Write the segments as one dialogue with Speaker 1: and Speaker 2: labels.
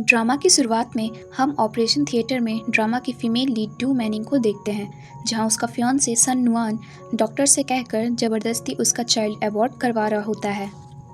Speaker 1: Drama की शुरुआत में हम ऑपरेशन थिएटर में ड्रामा की फीमेल लीड डू मैनिंग को देखते हैं, जहां उसका फियांसे सन नुआन डॉक्टर से कहकर ज़बरदस्ती उसका चाइल्ड अबॉर्ट करवा रहा होता है।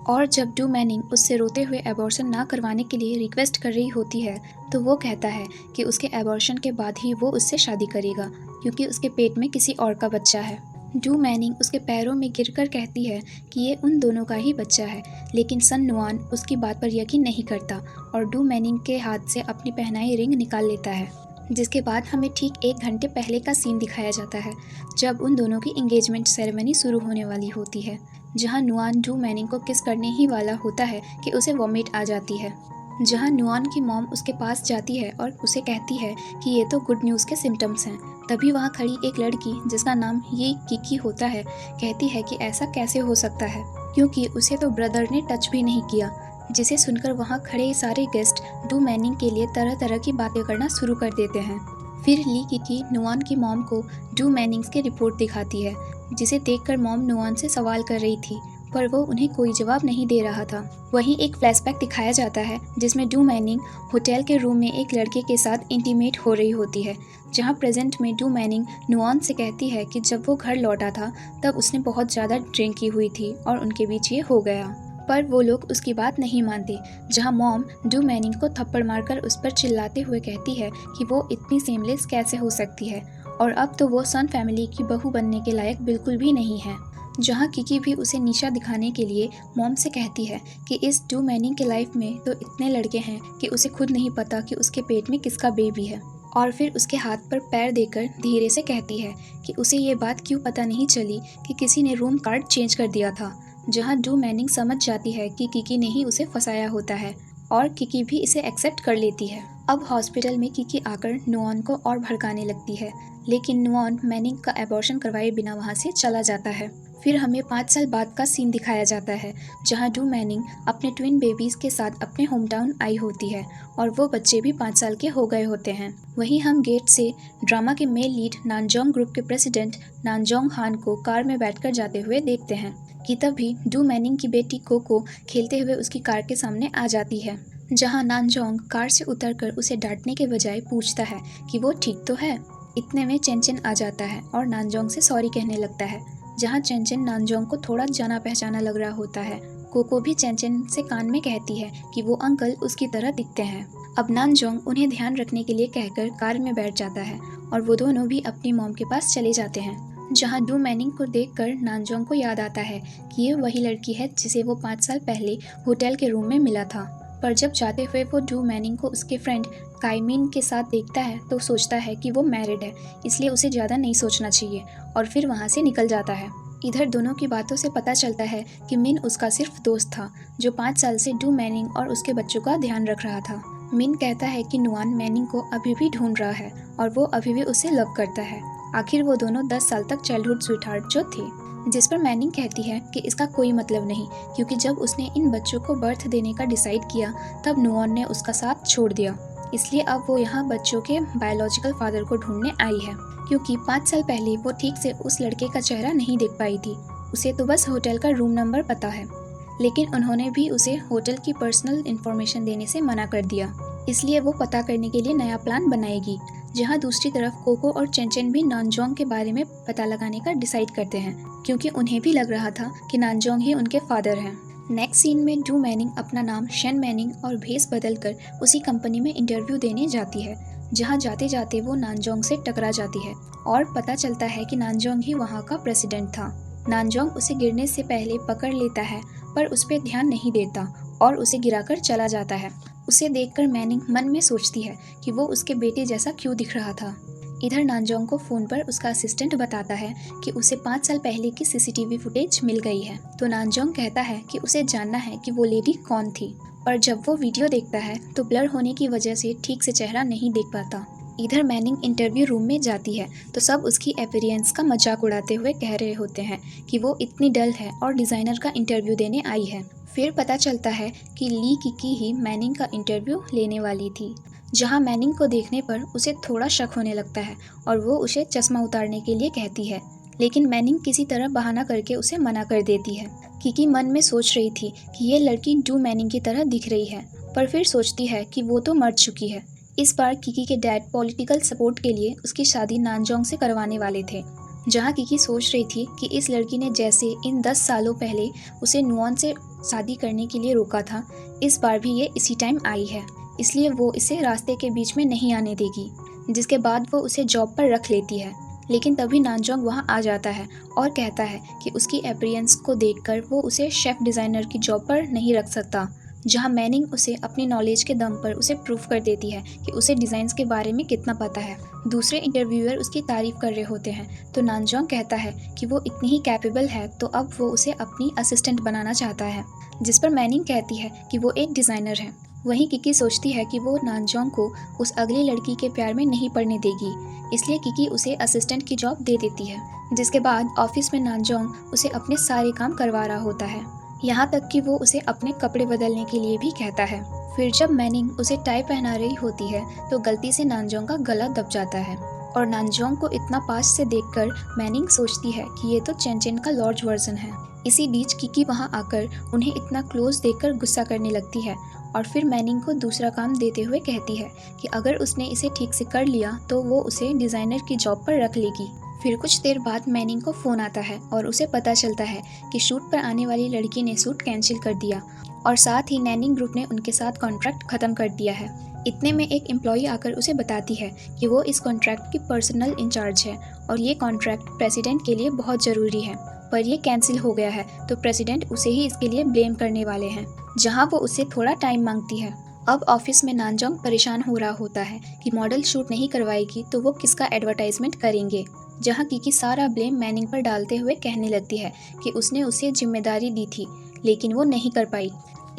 Speaker 1: और जब डू मैनिंग उससे रोते हुए एबॉर्शन ना करवाने के लिए रिक्वेस्ट कर रही होती है, तो वो कहता है कि उसके एबॉर्शन के बाद ही वो उससे शादी करेगा, क्योंकि उसके पेट में किसी और का बच्चा है। डू मैनिंग उसके पैरों में गिरकर कहती है कि ये उन दोनों का ही बच्चा है, लेकिन सन नुआन उसकी बात पर यकीन नहीं करता और डू मैनिंग के हाथ से अपनी पहनाई रिंग निकाल लेता है। जिसके बाद हमें ठीक 1 घंटे पहले का सीन दिखाया जाता है, जब उन दोनों की एंगेजमेंट सेरेमनी शुरू होने वाली होती है, जहां नुआन डू मैनिंग को किस करने ही वाला होता है कि उसे वॉमिट आ जाती है। जहां नुआन की मॉम उसके पास जाती है और उसे कहती है कि ये तो गुड न्यूज़ के सिम्टम्स हैं। तभी वहाँ खड़ी एक लड़की, जिसका नाम ये किकी होता है, कहती है कि ऐसा कैसे हो सकता है, क्योंकि उसे तो ब्रदर ने टच भी नहीं किया। जिसे सुनकर वहाँ खड़े सारे गेस्ट डू मैनिंग के लिए तरह तरह की बातें करना शुरू कर देते हैं। फिर ली किकी नुआन की मॉम को डू मैनिंग्स की रिपोर्ट दिखाती है, जिसे देखकर मॉम नुआन से सवाल कर रही थी, पर वो उन्हें कोई जवाब नहीं दे रहा था। वहीं एक फ्लैशबैक दिखाया जाता है, जिसमें डू मैनिंग होटल के रूम में एक लड़के के साथ इंटीमेट हो रही होती है, जहां प्रेजेंट में डू मैनिंग नुआन से कहती है कि जब वो घर लौटा था तब उसने बहुत ज़्यादा ड्रिंक की हुई थी और उनके बीच ये हो गया। पर वो लोग उसकी बात नहीं मानते, जहां मॉम डू मैनिंग को थप्पड़ मारकर उस पर चिल्लाते हुए कहती है कि वो इतनी सेमलेस कैसे हो सकती है और अब तो वो सन फैमिली की बहू बनने के लायक बिल्कुल भी नहीं है। जहाँ किकी भी उसे नीचा दिखाने के लिए मॉम से कहती है कि इस डू मैनिंग के लाइफ में तो इतने लड़के हैं कि उसे खुद नहीं पता कि उसके पेट में किसका बेबी है, और फिर उसके हाथ पर पैर देकर धीरे से कहती है कि उसे ये बात क्यों पता नहीं चली कि किसी ने रूम कार्ड चेंज कर दिया था। जहाँ डू मैनिंग समझ जाती है कि किकी ने ही उसे फंसाया होता है और किकी भी इसे एक्सेप्ट कर लेती है। अब हॉस्पिटल में किकी आकर नुआन को और भड़काने लगती है, लेकिन नुआन मैनिंग का एबॉर्शन करवाए बिना वहाँ से चला जाता है। फिर हमें 5 साल बाद का सीन दिखाया जाता है, जहां डू मैनिंग अपने ट्विन बेबीज के साथ अपने होम टाउन आई होती है और वो बच्चे भी 5 साल के हो गए होते हैं। वहीं हम गेट से ड्रामा के मेल लीड नानजोंग ग्रुप के प्रेसिडेंट नानजोंग हान को कार में बैठकर जाते हुए देखते हैं कि तभी डू मैनिंग की बेटी कोको खेलते हुए उसकी कार के सामने आ जाती है, जहां नानजोंग कार से उतरकर उसे डांटने के बजाय पूछता है कि वो ठीक तो है। इतने में चेंचन आ जाता है और नानजोंग से सॉरी कहने लगता है, जहाँ चेंचन नानजोंग को थोड़ा जाना पहचाना लग रहा होता है। कोको भी चेंचन से कान में कहती है कि वो अंकल उसकी तरह दिखते हैं। अब नानजोंग उन्हें ध्यान रखने के लिए कहकर कार में बैठ जाता है और वो दोनों भी अपनी मॉम के पास चले जाते हैं, जहाँ डू मैनिंग को देखकर नानजोंग को याद आता है कि ये वही लड़की है जिसे वो 5 साल पहले होटल के रूम में मिला था। पर जब जाते हुए वो डू मैनिंग को उसके फ्रेंड काइमिन के साथ देखता है तो सोचता है कि वो मैरिड है, इसलिए उसे ज़्यादा नहीं सोचना चाहिए और फिर वहाँ से निकल जाता है। इधर दोनों की बातों से पता चलता है कि मिन उसका सिर्फ दोस्त था, जो 5 साल से डू मैनिंग और उसके बच्चों का ध्यान रख रहा था। मिन कहता है कि नुआन मैनिंग को अभी भी ढूंढ रहा है और वो अभी भी उसे लव करता है। आखिर वो दोनों 10 साल तक चाइल्डहुड स्वीटहार्ट जो थे। जिस पर मैनिंग कहती है कि इसका कोई मतलब नहीं, क्योंकि जब उसने इन बच्चों को बर्थ देने का डिसाइड किया तब नुआन ने उसका साथ छोड़ दिया, इसलिए अब वो यहाँ बच्चों के बायोलॉजिकल फादर को ढूंढने आई है। क्योंकि 5 साल पहले वो ठीक से उस लड़के का चेहरा नहीं देख पाई थी, उसे तो बस होटल का रूम नंबर पता है, लेकिन उन्होंने भी उसे होटल की पर्सनल इन्फॉर्मेशन देने से मना कर दिया, इसलिए वो पता करने के लिए नया प्लान बनाएगी। जहाँ दूसरी तरफ कोको और चेंचन भी नानजोंग के बारे में पता लगाने का डिसाइड करते हैं, क्योंकि उन्हें भी लग रहा था कि नानजोंग ही उनके फादर हैं। नेक्स्ट सीन में डू मैनिंग अपना नाम शेन मैनिंग और भेस बदलकर उसी कंपनी में इंटरव्यू देने जाती है, जहां जाते जाते वो नानजोंग से टकरा जाती है और पता चलता है कि नानजोंग ही वहां का प्रेसिडेंट था। नानजोंग उसे गिरने से पहले पकड़ लेता है, पर उस पर ध्यान नहीं देता और उसे गिराकर चला जाता है। उसे देखकर मैनिंग मन में सोचती है कि वो उसके बेटे जैसा क्यों दिख रहा था। इधर नानजोंग को फोन पर उसका असिस्टेंट बताता है कि उसे 5 साल पहले की सीसीटीवी फुटेज मिल गई है, तो नानजोंग कहता है कि उसे जानना है कि वो लेडी कौन थी, पर जब वो वीडियो देखता है तो ब्लर होने की वजह से ठीक से चेहरा नहीं देख पाता। इधर मैनिंग इंटरव्यू रूम में जाती है तो सब उसकी अपीयरेंस का मजाक उड़ाते हुए कह रहे होते हैं कि वो इतनी डल है और डिज़ाइनर का इंटरव्यू देने आई है। फिर पता चलता है कि ली किकी ही मैनिंग का इंटरव्यू लेने वाली थी, जहां मैनिंग को देखने पर उसे थोड़ा शक होने लगता है और वो उसे चश्मा उतारने के लिए कहती है, लेकिन मैनिंग किसी तरह बहाना करके उसे मना कर देती है। किकी मन में सोच रही थी कि ये लड़की डू मैनिंग की तरह दिख रही है, पर फिर सोचती है कि वो तो मर चुकी है। इस बार किकी के डैड पॉलिटिकल सपोर्ट के लिए उसकी शादी नानजोंग से करवाने वाले थे। जहाँ किकी सोच रही थी कि इस लड़की ने जैसे इन 10 सालों पहले उसे नुआन से शादी करने के लिए रोका था, इस बार भी ये इसी टाइम आई है, इसलिए वो इसे रास्ते के बीच में नहीं आने देगी। जिसके बाद वो उसे जॉब पर रख लेती है। लेकिन तभी नानजोंग वहाँ आ जाता है और कहता है कि उसकी अपीयरेंस को देखकर वो उसे शेफ डिज़ाइनर की जॉब पर नहीं रख सकता। जहाँ मैनिंग उसे अपनी नॉलेज के दम पर उसे प्रूफ कर देती है कि उसे डिज़ाइंस के बारे में कितना पता है। दूसरे इंटरव्यूअर उसकी तारीफ कर रहे होते हैं तो नानजोंग कहता है कि वो इतनी ही कैपेबल है, तो अब वो उसे अपनी असिस्टेंट बनाना चाहता है। जिस पर मैनिंग कहती है कि वो एक डिज़ाइनर है। वहीं किकी सोचती है कि वो नानजोंग को उस अगली लड़की के प्यार में नहीं पड़ने देगी, इसलिए किकी उसे असिस्टेंट की जॉब दे देती है। जिसके बाद ऑफिस में नानजोंग उसे अपने सारे काम करवा रहा होता है, यहाँ तक कि वो उसे अपने कपड़े बदलने के लिए भी कहता है। फिर जब मैनिंग उसे टाई पहना रही होती है तो गलती से नानजोंग का गला दब जाता है और नानजोंग को इतना पास से देखकर मैनिंग सोचती है कि ये तो चेन का लॉर्ज वर्जन है। इसी बीच किकी वहाँ आकर उन्हें इतना क्लोज देखकर गुस्सा करने लगती है और फिर मैनिंग को दूसरा काम देते हुए कहती है कि अगर उसने इसे ठीक से कर लिया तो वो उसे डिज़ाइनर की जॉब पर रख लेगी। फिर कुछ देर बाद मैनिंग को फ़ोन आता है और उसे पता चलता है कि शूट पर आने वाली लड़की ने शूट कैंसिल कर दिया और साथ ही नैनिंग ग्रुप ने उनके साथ कॉन्ट्रैक्ट ख़त्म कर दिया है। इतने में एक एम्प्लॉई आकर उसे बताती है कि वो इस कॉन्ट्रैक्ट की पर्सनल इंचार्ज है और ये कॉन्ट्रैक्ट प्रेसिडेंट के लिए बहुत ज़रूरी है, पर ये कैंसिल हो गया है तो प्रेसिडेंट उसे ही इसके लिए ब्लेम करने वाले हैं। जहाँ वो उससे थोड़ा टाइम मांगती है। अब ऑफिस में नानजोंग परेशान हो रहा होता है कि मॉडल शूट नहीं करवाएगी तो वो किसका एडवर्टाइजमेंट करेंगे। जहाँ किकी सारा ब्लेम मैनिंग पर डालते हुए कहने लगती है कि उसने उसे जिम्मेदारी दी थी लेकिन वो नहीं कर पाई।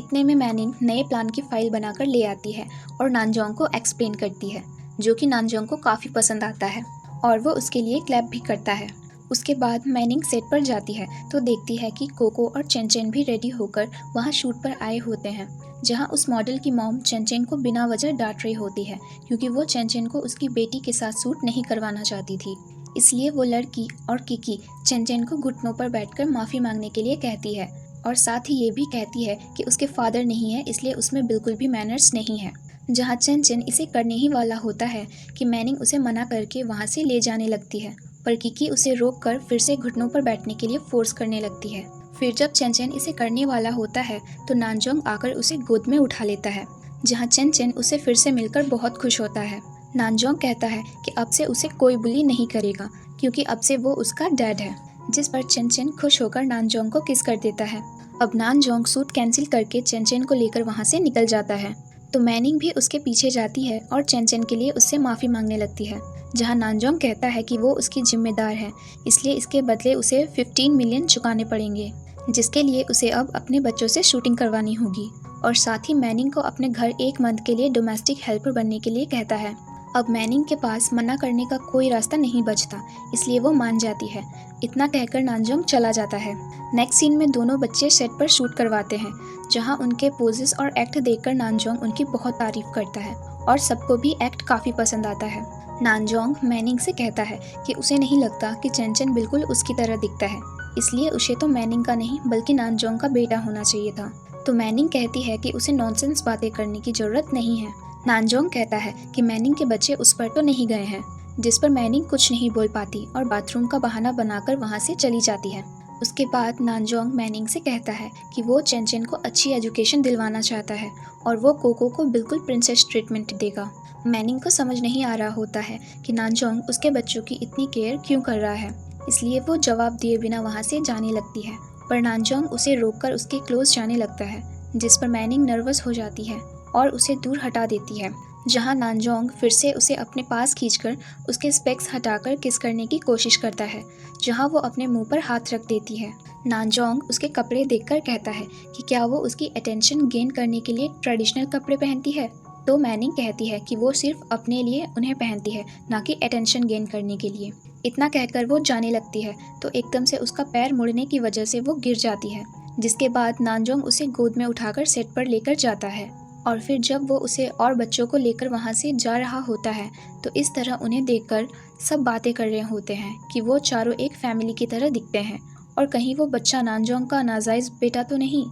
Speaker 1: इतने में मैनिंग नए प्लान की फाइल बनाकर ले आती है और नानजोंग को एक्सप्लेन करती है, जो कि नानजोंग को काफ़ी पसंद आता है और वो उसके लिए क्लैप भी करता है। उसके बाद मैनिंग सेट पर जाती है तो देखती है कि कोको और चेन भी रेडी होकर वहाँ शूट पर आए होते हैं। जहाँ उस मॉडल की मॉम चेन को बिना वजह डांट रही होती है क्योंकि वो चेन को उसकी बेटी के साथ शूट नहीं करवाना चाहती थी। इसलिए वो लड़की और किकी चेन को घुटनों पर बैठकर माफ़ी मांगने के लिए कहती है और साथ ही ये भी कहती है कि उसके फादर नहीं है, इसलिए उसमें बिल्कुल भी मैनर्स नहीं है। जहाँ चेन इसे करने ही वाला होता है कि मैनिंग उसे मना करके वहाँ से ले जाने लगती है, पर किकी उसे रोककर फिर से घुटनों पर बैठने के लिए फोर्स करने लगती है। फिर जब चेन इसे करने वाला होता है तो नानजोंग आकर उसे गोद में उठा लेता है, जहाँ चेन उसे फिर से मिलकर बहुत खुश होता है। नानजोंग कहता है कि अब से उसे कोई बुली नहीं करेगा क्योंकि अब से वो उसका डैड है। जिस पर चेन खुश होकर नानजोंग को किस कर देता है। अब नानजोंग शूट कैंसिल करके चेन को लेकर वहाँ से निकल जाता है तो मैनिंग भी उसके पीछे जाती है और चेन के लिए उससे माफ़ी मांगने लगती है। जहाँ नानजोंग कहता है कि वो उसकी जिम्मेदार है, इसलिए इसके बदले उसे 15 मिलियन चुकाने पड़ेंगे, जिसके लिए उसे अब अपने बच्चों से शूटिंग करवानी होगी। और साथ ही मैनिंग को अपने घर 1 मंथ के लिए डोमेस्टिक हेल्पर बनने के लिए कहता है। अब मैनिंग के पास मना करने का कोई रास्ता नहीं बचता, इसलिए वो मान जाती है। इतना कहकर नानजोंग चला जाता है। नेक्स्ट सीन में दोनों बच्चे सेट पर शूट करवाते हैं, जहां उनके पोजेस और एक्ट देखकर नानजोंग उनकी बहुत तारीफ करता है और सबको भी एक्ट काफ़ी पसंद आता है। नानजोंग मैनिंग से कहता है कि उसे नहीं लगता कि चेन बिल्कुल उसकी तरह दिखता है, इसलिए उसे तो मैनिंग का नहीं बल्कि नानजोंग का बेटा होना चाहिए था। तो मैनिंग कहती है कि उसे नॉनसेंस बातें करने की ज़रूरत नहीं है। नानजोंग कहता है कि मैनिंग के बच्चे उस पर तो नहीं गए हैं, जिस पर मैनिंग कुछ नहीं बोल पाती और बाथरूम का बहाना बनाकर वहाँ से चली जाती है। उसके बाद नानजोंग मैनिंग से कहता है कि वो चेन को अच्छी एजुकेशन दिलवाना चाहता है और वो कोको को बिल्कुल प्रिंसेस ट्रीटमेंट देगा। मैनिंग को समझ नहीं आ रहा होता है कि नानजोंग उसके बच्चों की इतनी केयर क्यों कर रहा है, इसलिए वो जवाब दिए बिना वहाँ से जाने लगती है। पर नानजोंग उसे रोककर उसके क्लोज जाने लगता है, जिस पर मैनिंग नर्वस हो जाती है और उसे दूर हटा देती है। जहाँ नानजोंग फिर से उसे अपने पास खींचकर उसके स्पेक्स हटाकर किस करने की कोशिश करता है, जहाँ वो अपने मुंह पर हाथ रख देती है। नानजोंग उसके कपड़े देखकर कहता है कि क्या वो उसकी अटेंशन गेन करने के लिए ट्रेडिशनल कपड़े पहनती है, तो मैनिंग कहती है कि वो सिर्फ अपने लिए उन्हें पहनती है, ना कि अटेंशन गेन करने के लिए। इतना कहकर वो जाने लगती है तो एकदम से उसका पैर मुड़ने की वजह से वो गिर जाती है, जिसके बाद नानजोंग उसे गोद में उठाकर सेट पर लेकर जाता है। और फिर जब वो उसे और बच्चों को लेकर वहाँ से जा रहा होता है तो इस तरह उन्हें देखकर सब बातें कर रहे होते हैं कि वो चारों एक फैमिली की तरह दिखते हैं और कहीं वो बच्चा नानजोंग का नाजायज़ बेटा तो नहीं।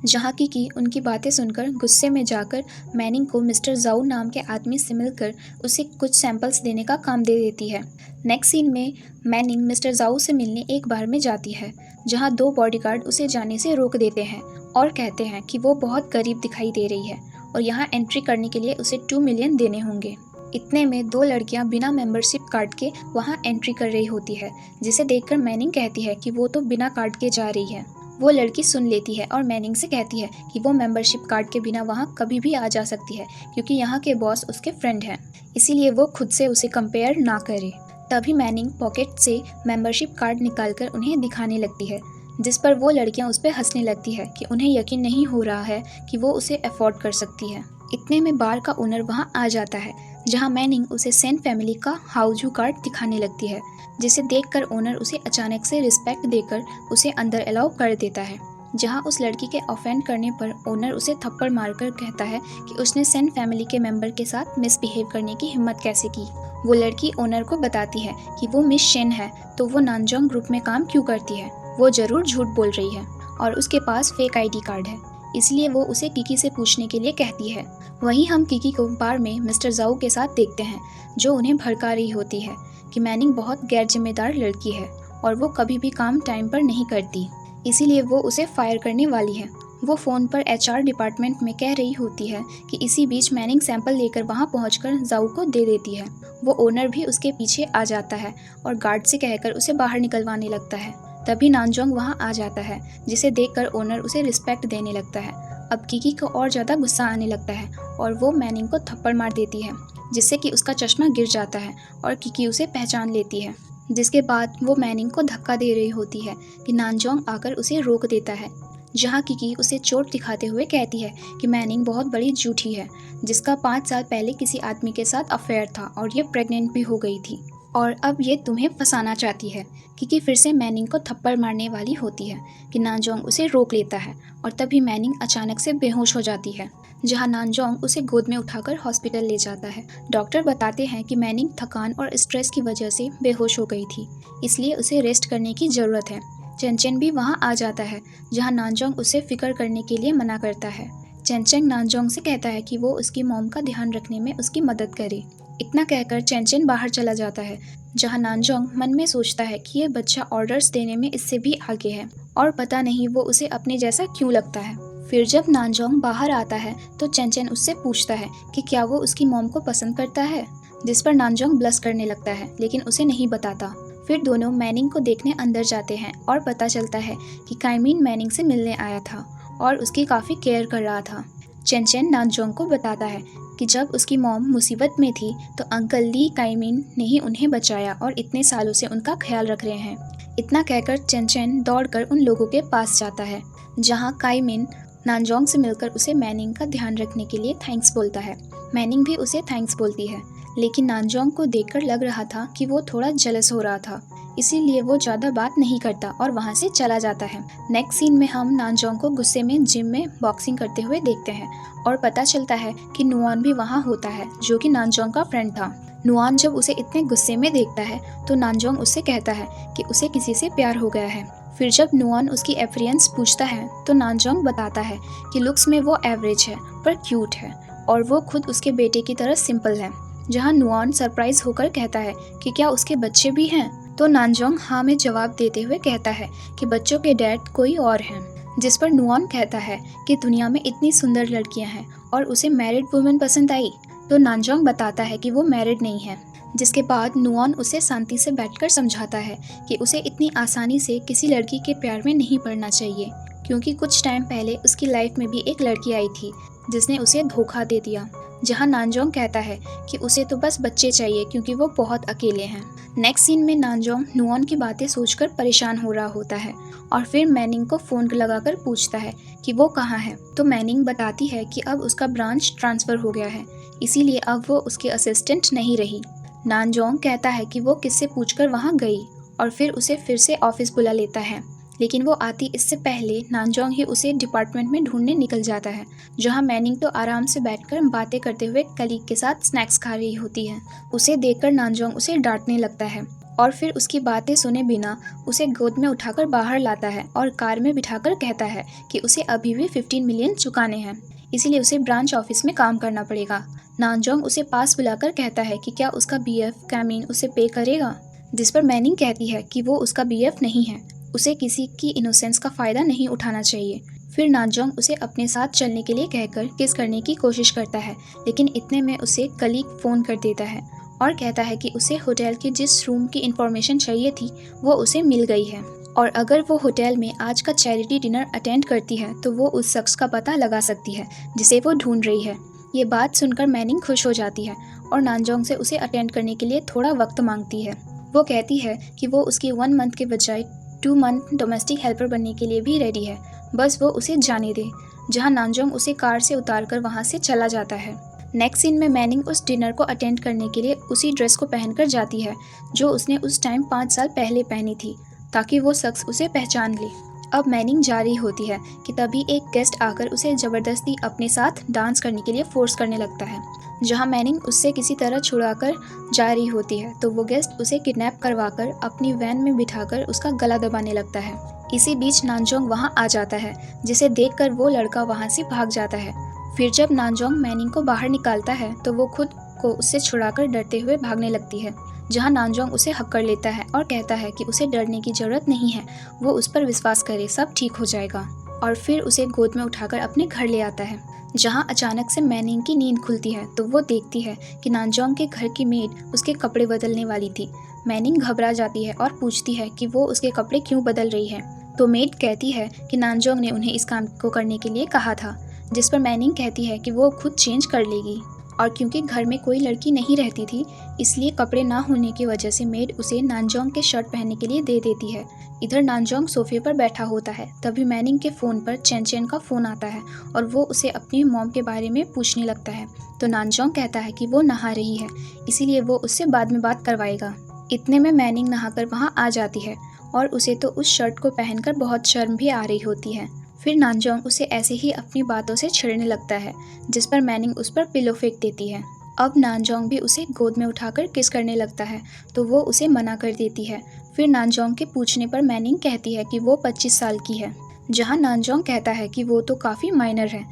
Speaker 1: जहाँ की उनकी बातें सुनकर गुस्से में जाकर मैनिंग को मिस्टर जाऊ नाम के आदमी से मिलकर उसे कुछ सैंपल्स देने का काम दे देती है। नेक्स्ट सीन में मैनिंग मिस्टर जाऊ से मिलने एक बार में जाती है, जहाँ दो बॉडीगार्ड उसे जाने से रोक देते हैं और कहते हैं कि वो बहुत गरीब दिखाई दे रही है और यहाँ एंट्री करने के लिए उसे 2 मिलियन देने होंगे। इतने में दो लड़कियां बिना मेंबरशिप कार्ड के वहाँ एंट्री कर रही होती है, जिसे देखकर मैनिंग कहती है कि वो तो बिना कार्ड के जा रही है। वो लड़की सुन लेती है और मैनिंग से कहती है कि वो मेंबरशिप कार्ड के बिना वहाँ कभी भी आ जा सकती है क्योंकि यहाँ के बॉस उसके फ्रेंड हैं, इसीलिए वो खुद से उसे कंपेयर ना करे। तभी मैनिंग पॉकेट से मेंबरशिप कार्ड निकालकर उन्हें दिखाने लगती है, जिस पर वो लड़कियां उस पर हंसने लगती है कि उन्हें यकीन नहीं हो रहा है कि वो उसे अफोर्ड कर सकती है। इतने में बार का ओनर वहाँ आ जाता है, जहाँ मैनिंग उसे सेन फैमिली का हाउजू कार्ड दिखाने लगती है, जिसे देखकर ओनर उसे अचानक से रिस्पेक्ट देकर उसे अंदर अलाउ कर देता है। जहाँ उस लड़की के ऑफेंड करने पर ओनर उसे थप्पड़ मारकर कहता है कि उसने सेन फैमिली के मेंबर के साथ मिसबिहेव करने की हिम्मत कैसे की। वो लड़की ओनर को बताती है कि वो मिस शेन है तो वो नानजोंग ग्रुप में काम क्यों करती है, वो जरूर झूठ बोल रही है और उसके पास फेक आईडी कार्ड है, इसलिए वो उसे किकी से पूछने के लिए कहती है। वहीं हम किकी को बार में मिस्टर जाऊ के साथ देखते हैं, जो उन्हें भड़का रही होती है कि मैनिंग बहुत गैर जिम्मेदार लड़की है और वो कभी भी काम टाइम पर नहीं करती, इसीलिए वो उसे फायर करने वाली है। वो फ़ोन पर एचआर डिपार्टमेंट में कह रही होती है कि इसी बीच मैनिंग सैंपल लेकर वहाँ पहुँचकर जाऊ को दे देती है। वो ओनर भी उसके पीछे आ जाता है और गार्ड से कहकर उसे बाहर निकलवाने लगता है। तभी नानजोंग वहाँ आ जाता है, जिसे देखकर ओनर उसे रिस्पेक्ट देने लगता है। अब किकी को और ज़्यादा गुस्सा आने लगता है और वो मैनिंग को थप्पड़ मार देती है, जिससे कि उसका चश्मा गिर जाता है और किकी उसे पहचान लेती है। जिसके बाद वो मैनिंग को धक्का दे रही होती है कि नानजोंग आकर उसे रोक देता है, जहाँ किकी उसे चोट दिखाते हुए कहती है कि मैनिंग बहुत बड़ी झूठी है, जिसका 5 साल पहले किसी आदमी के साथ अफेयर था और ये प्रेग्नेंट भी हो गई थी और अब ये तुम्हें फंसाना चाहती है। किकी फिर से मैनिंग को थप्पड़ मारने वाली होती है कि नानजोंग उसे रोक लेता है और तभी मैनिंग अचानक से बेहोश हो जाती है, जहां नानजोंग उसे गोद में उठाकर हॉस्पिटल ले जाता है। डॉक्टर बताते हैं कि मैनिंग थकान और स्ट्रेस की वजह से बेहोश हो गई थी, इसलिए उसे रेस्ट करने की ज़रूरत है। चेंचेन भी वहां आ जाता है, जहां नानजोंग उसे फिक्र करने के लिए मना करता है। चेंचेन नानजोंग से कहता है कि वो उसकी मॉम का ध्यान रखने में उसकी मदद करे। इतना कहकर चेंचेन बाहर चला जाता है, जहां नानजोंग मन में सोचता है कि ये बच्चा ऑर्डर्स देने में इससे भी आगे है और पता नहीं वो उसे अपने जैसा क्यों लगता है। फिर जब नानजोंग बाहर आता है तो चेंचेन उससे पूछता है कि क्या वो उसकी मॉम को पसंद करता है, जिस पर नानजोंग ब्लश करने लगता है लेकिन उसे नहीं बताता। फिर दोनों मैनिंग को देखने अंदर जाते हैं और पता चलता है कि काइमिन मैनिंग से मिलने आया था और उसकी काफ़ी केयर कर रहा था। चेंचेन नानजोंग को बताता है कि जब उसकी मॉम मुसीबत में थी तो अंकल ली काइमिन ने ही उन्हें बचाया और इतने सालों से उनका ख्याल रख रहे हैं। इतना कहकर चेंचेन दौड़कर उन लोगों के पास जाता है, जहां काइमिन नानजोंग से मिलकर उसे मैनिंग का ध्यान रखने के लिए थैंक्स बोलता है। मैनिंग भी उसे थैंक्स बोलती है, लेकिन नानजोंग को देखकर लग रहा था कि वो थोड़ा जेलस हो रहा था, इसीलिए वो ज़्यादा बात नहीं करता और वहाँ से चला जाता है। नेक्स्ट सीन में हम नानजोंग को गुस्से में जिम में बॉक्सिंग करते हुए देखते हैं और पता चलता है कि नुआन भी वहाँ होता है, जो कि नानजोंग का फ्रेंड था। नुआन जब उसे इतने गुस्से में देखता है तो नानजोंग उससे कहता है कि उसे किसी से प्यार हो गया है। फिर जब नुआन उसकी एफियरेंस पूछता है तो नानजोंग बताता है कि लुक्स में वो एवरेज है पर क्यूट है और वो खुद उसके बेटे की तरह सिंपल है। जहाँ नुआन सरप्राइज होकर कहता है कि क्या उसके बच्चे भी हैं, तो नानजोंग हाँ में जवाब देते हुए कहता है कि बच्चों के डैड कोई और हैं, जिस पर नुआन कहता है कि दुनिया में इतनी सुंदर लड़कियां हैं और उसे मैरिड वुमेन पसंद आई, तो नानजोंग बताता है कि वो मैरिड नहीं है। जिसके बाद नुआन उसे शांति से बैठकर समझाता है कि उसे इतनी आसानी से किसी लड़की के प्यार में नहीं पड़ना चाहिए, क्योंकि कुछ टाइम पहले उसकी लाइफ में भी एक लड़की आई थी जिसने उसे धोखा दे दिया। जहां नानजोंग कहता है कि उसे तो बस बच्चे चाहिए क्योंकि वो बहुत अकेले हैं। नेक्स्ट सीन में नानजोंग नुआन की बातें सोचकर परेशान हो रहा होता है और फिर मैनिंग को फ़ोन लगाकर पूछता है कि वो कहाँ है, तो मैनिंग बताती है कि अब उसका ब्रांच ट्रांसफ़र हो गया है, इसीलिए अब वो उसकी असिस्टेंट नहीं रही। नानजोंग कहता है कि वो किससे पूछकर वहाँ गई और फिर उसे फिर से ऑफिस बुला लेता है, लेकिन वो आती इससे पहले नानजोंग ही उसे डिपार्टमेंट में ढूंढने निकल जाता है, जहाँ मैनिंग तो आराम से बैठकर बातें करते हुए कलीग के साथ स्नैक्स खा रही होती है। उसे देखकर नानजोंग उसे डांटने लगता है और फिर उसकी बातें सुने बिना उसे गोद में उठाकर बाहर लाता है और कार में बिठाकर कहता है कि उसे अभी भी 15 मिलियन चुकाने हैं, इसीलिए उसे ब्रांच ऑफिस में काम करना पड़ेगा। नानजोंग उसे पास बुलाकर कहता है कि क्या उसका बीएफ कैमिन उसे पे करेगा, जिस पर मैनिंग कहती है कि वो उसका बीएफ नहीं है, उसे किसी की इनोसेंस का फ़ायदा नहीं उठाना चाहिए। फिर नानजोंग उसे अपने साथ चलने के लिए कहकर किस करने की कोशिश करता है, लेकिन इतने में उसे कलीग फ़ोन कर देता है और कहता है कि उसे होटल के जिस रूम की इन्फॉर्मेशन चाहिए थी वो उसे मिल गई है और अगर वो होटल में आज का चैरिटी डिनर अटेंड करती है तो वो उस शख्स का पता लगा सकती है जिसे वो ढूंढ रही है। ये बात सुनकर मैनिंग खुश हो जाती है और नानजोंग से उसे अटेंड करने के लिए थोड़ा वक्त मांगती है। वो कहती है कि वो उसकी 1 मंथ के बजाय 2 मंथ डोमेस्टिक हेल्पर बनने के लिए भी रेडी है, बस वो उसे जाने दे। जहाँ नानजोंग उसे कार से उतारकर वहाँ से चला जाता है। नेक्स्ट सीन में मैनिंग उस डिनर को अटेंड करने के लिए उसी ड्रेस को पहनकर जाती है जो उसने उस टाइम 5 साल पहले पहनी थी, ताकि वो शख्स उसे पहचान ले। अब मैनिंग जा रही होती है कि तभी एक गेस्ट आकर उसे ज़बरदस्ती अपने साथ डांस करने के लिए फोर्स करने लगता है। जहां मैनिंग उससे किसी तरह छुड़ाकर जा रही होती है तो वो गेस्ट उसे किडनैप करवाकर अपनी वैन में बिठाकर उसका गला दबाने लगता है। इसी बीच नानजोंग वहां आ जाता है, जिसे देखकर वो लड़का वहां से भाग जाता है। फिर जब नानजोंग मैनिंग को बाहर निकालता है तो वो खुद को उससे छुड़ाकर डरते हुए भागने लगती है, जहां नानजोंग उसे हक्कर लेता है और कहता है कि उसे डरने की जरूरत नहीं है, वो उस पर विश्वास करे, सब ठीक हो जाएगा। और फिर उसे गोद में उठाकर अपने घर ले आता है। जहां अचानक से मैनिंग की नींद खुलती है तो वो देखती है कि नानजोंग के घर की मेड उसके कपड़े बदलने वाली थी। मैनिंग घबरा जाती है और पूछती है कि वो उसके कपड़े क्यों बदल रही है, तो मेड कहती है कि नानजोंग ने उन्हें इस काम को करने के लिए कहा था, जिस पर मैनिंग कहती है कि वो खुद चेंज कर लेगी। और क्योंकि घर में कोई लड़की नहीं रहती थी, इसलिए कपड़े ना होने की वजह से मेड उसे नानजोंग के शर्ट पहनने के लिए दे देती है। इधर नानजोंग सोफे पर बैठा होता है, तभी मैनिंग के फ़ोन पर चेन चेन का फ़ोन आता है और वो उसे अपनी मॉम के बारे में पूछने लगता है। तो नानजोंग कहता है कि वो नहा रही है, इसीलिए वो उससे बाद में बात करवाएगा। इतने में मैनिंग नहाकर वहाँ आ जाती है और उसे तो उस शर्ट को पहनकर बहुत शर्म भी आ रही होती है। फिर नानजोंग उसे ऐसे ही अपनी बातों से छेड़ने लगता है, जिस पर मैनिंग उस पर पिलो फेंक देती है। अब नानजोंग भी उसे गोद में उठाकर किस करने लगता है, तो वो उसे मना कर देती है। फिर नानजोंग के पूछने पर मैनिंग कहती है कि वो 25 साल की है, जहां नानजोंग कहता है कि वो तो काफ़ी माइनर है,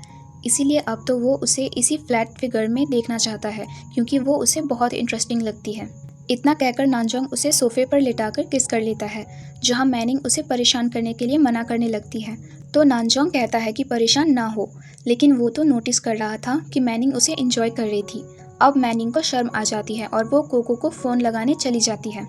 Speaker 1: इसीलिए अब तो वो उसे इसी फ्लैट फिगर में देखना चाहता है क्योंकि वो उसे बहुत इंटरेस्टिंग लगती है। इतना कहकर नानजोंग उसे सोफे पर लिटाकर किस कर लेता है, जहां मैनिंग उसे परेशान करने के लिए मना करने लगती है। तो नानजोंग कहता है कि परेशान ना हो, लेकिन वो तो नोटिस कर रहा था कि मैनिंग उसे एंजॉय कर रही थी। अब मैनिंग को शर्म आ जाती है और वो कोको को फ़ोन लगाने चली जाती है,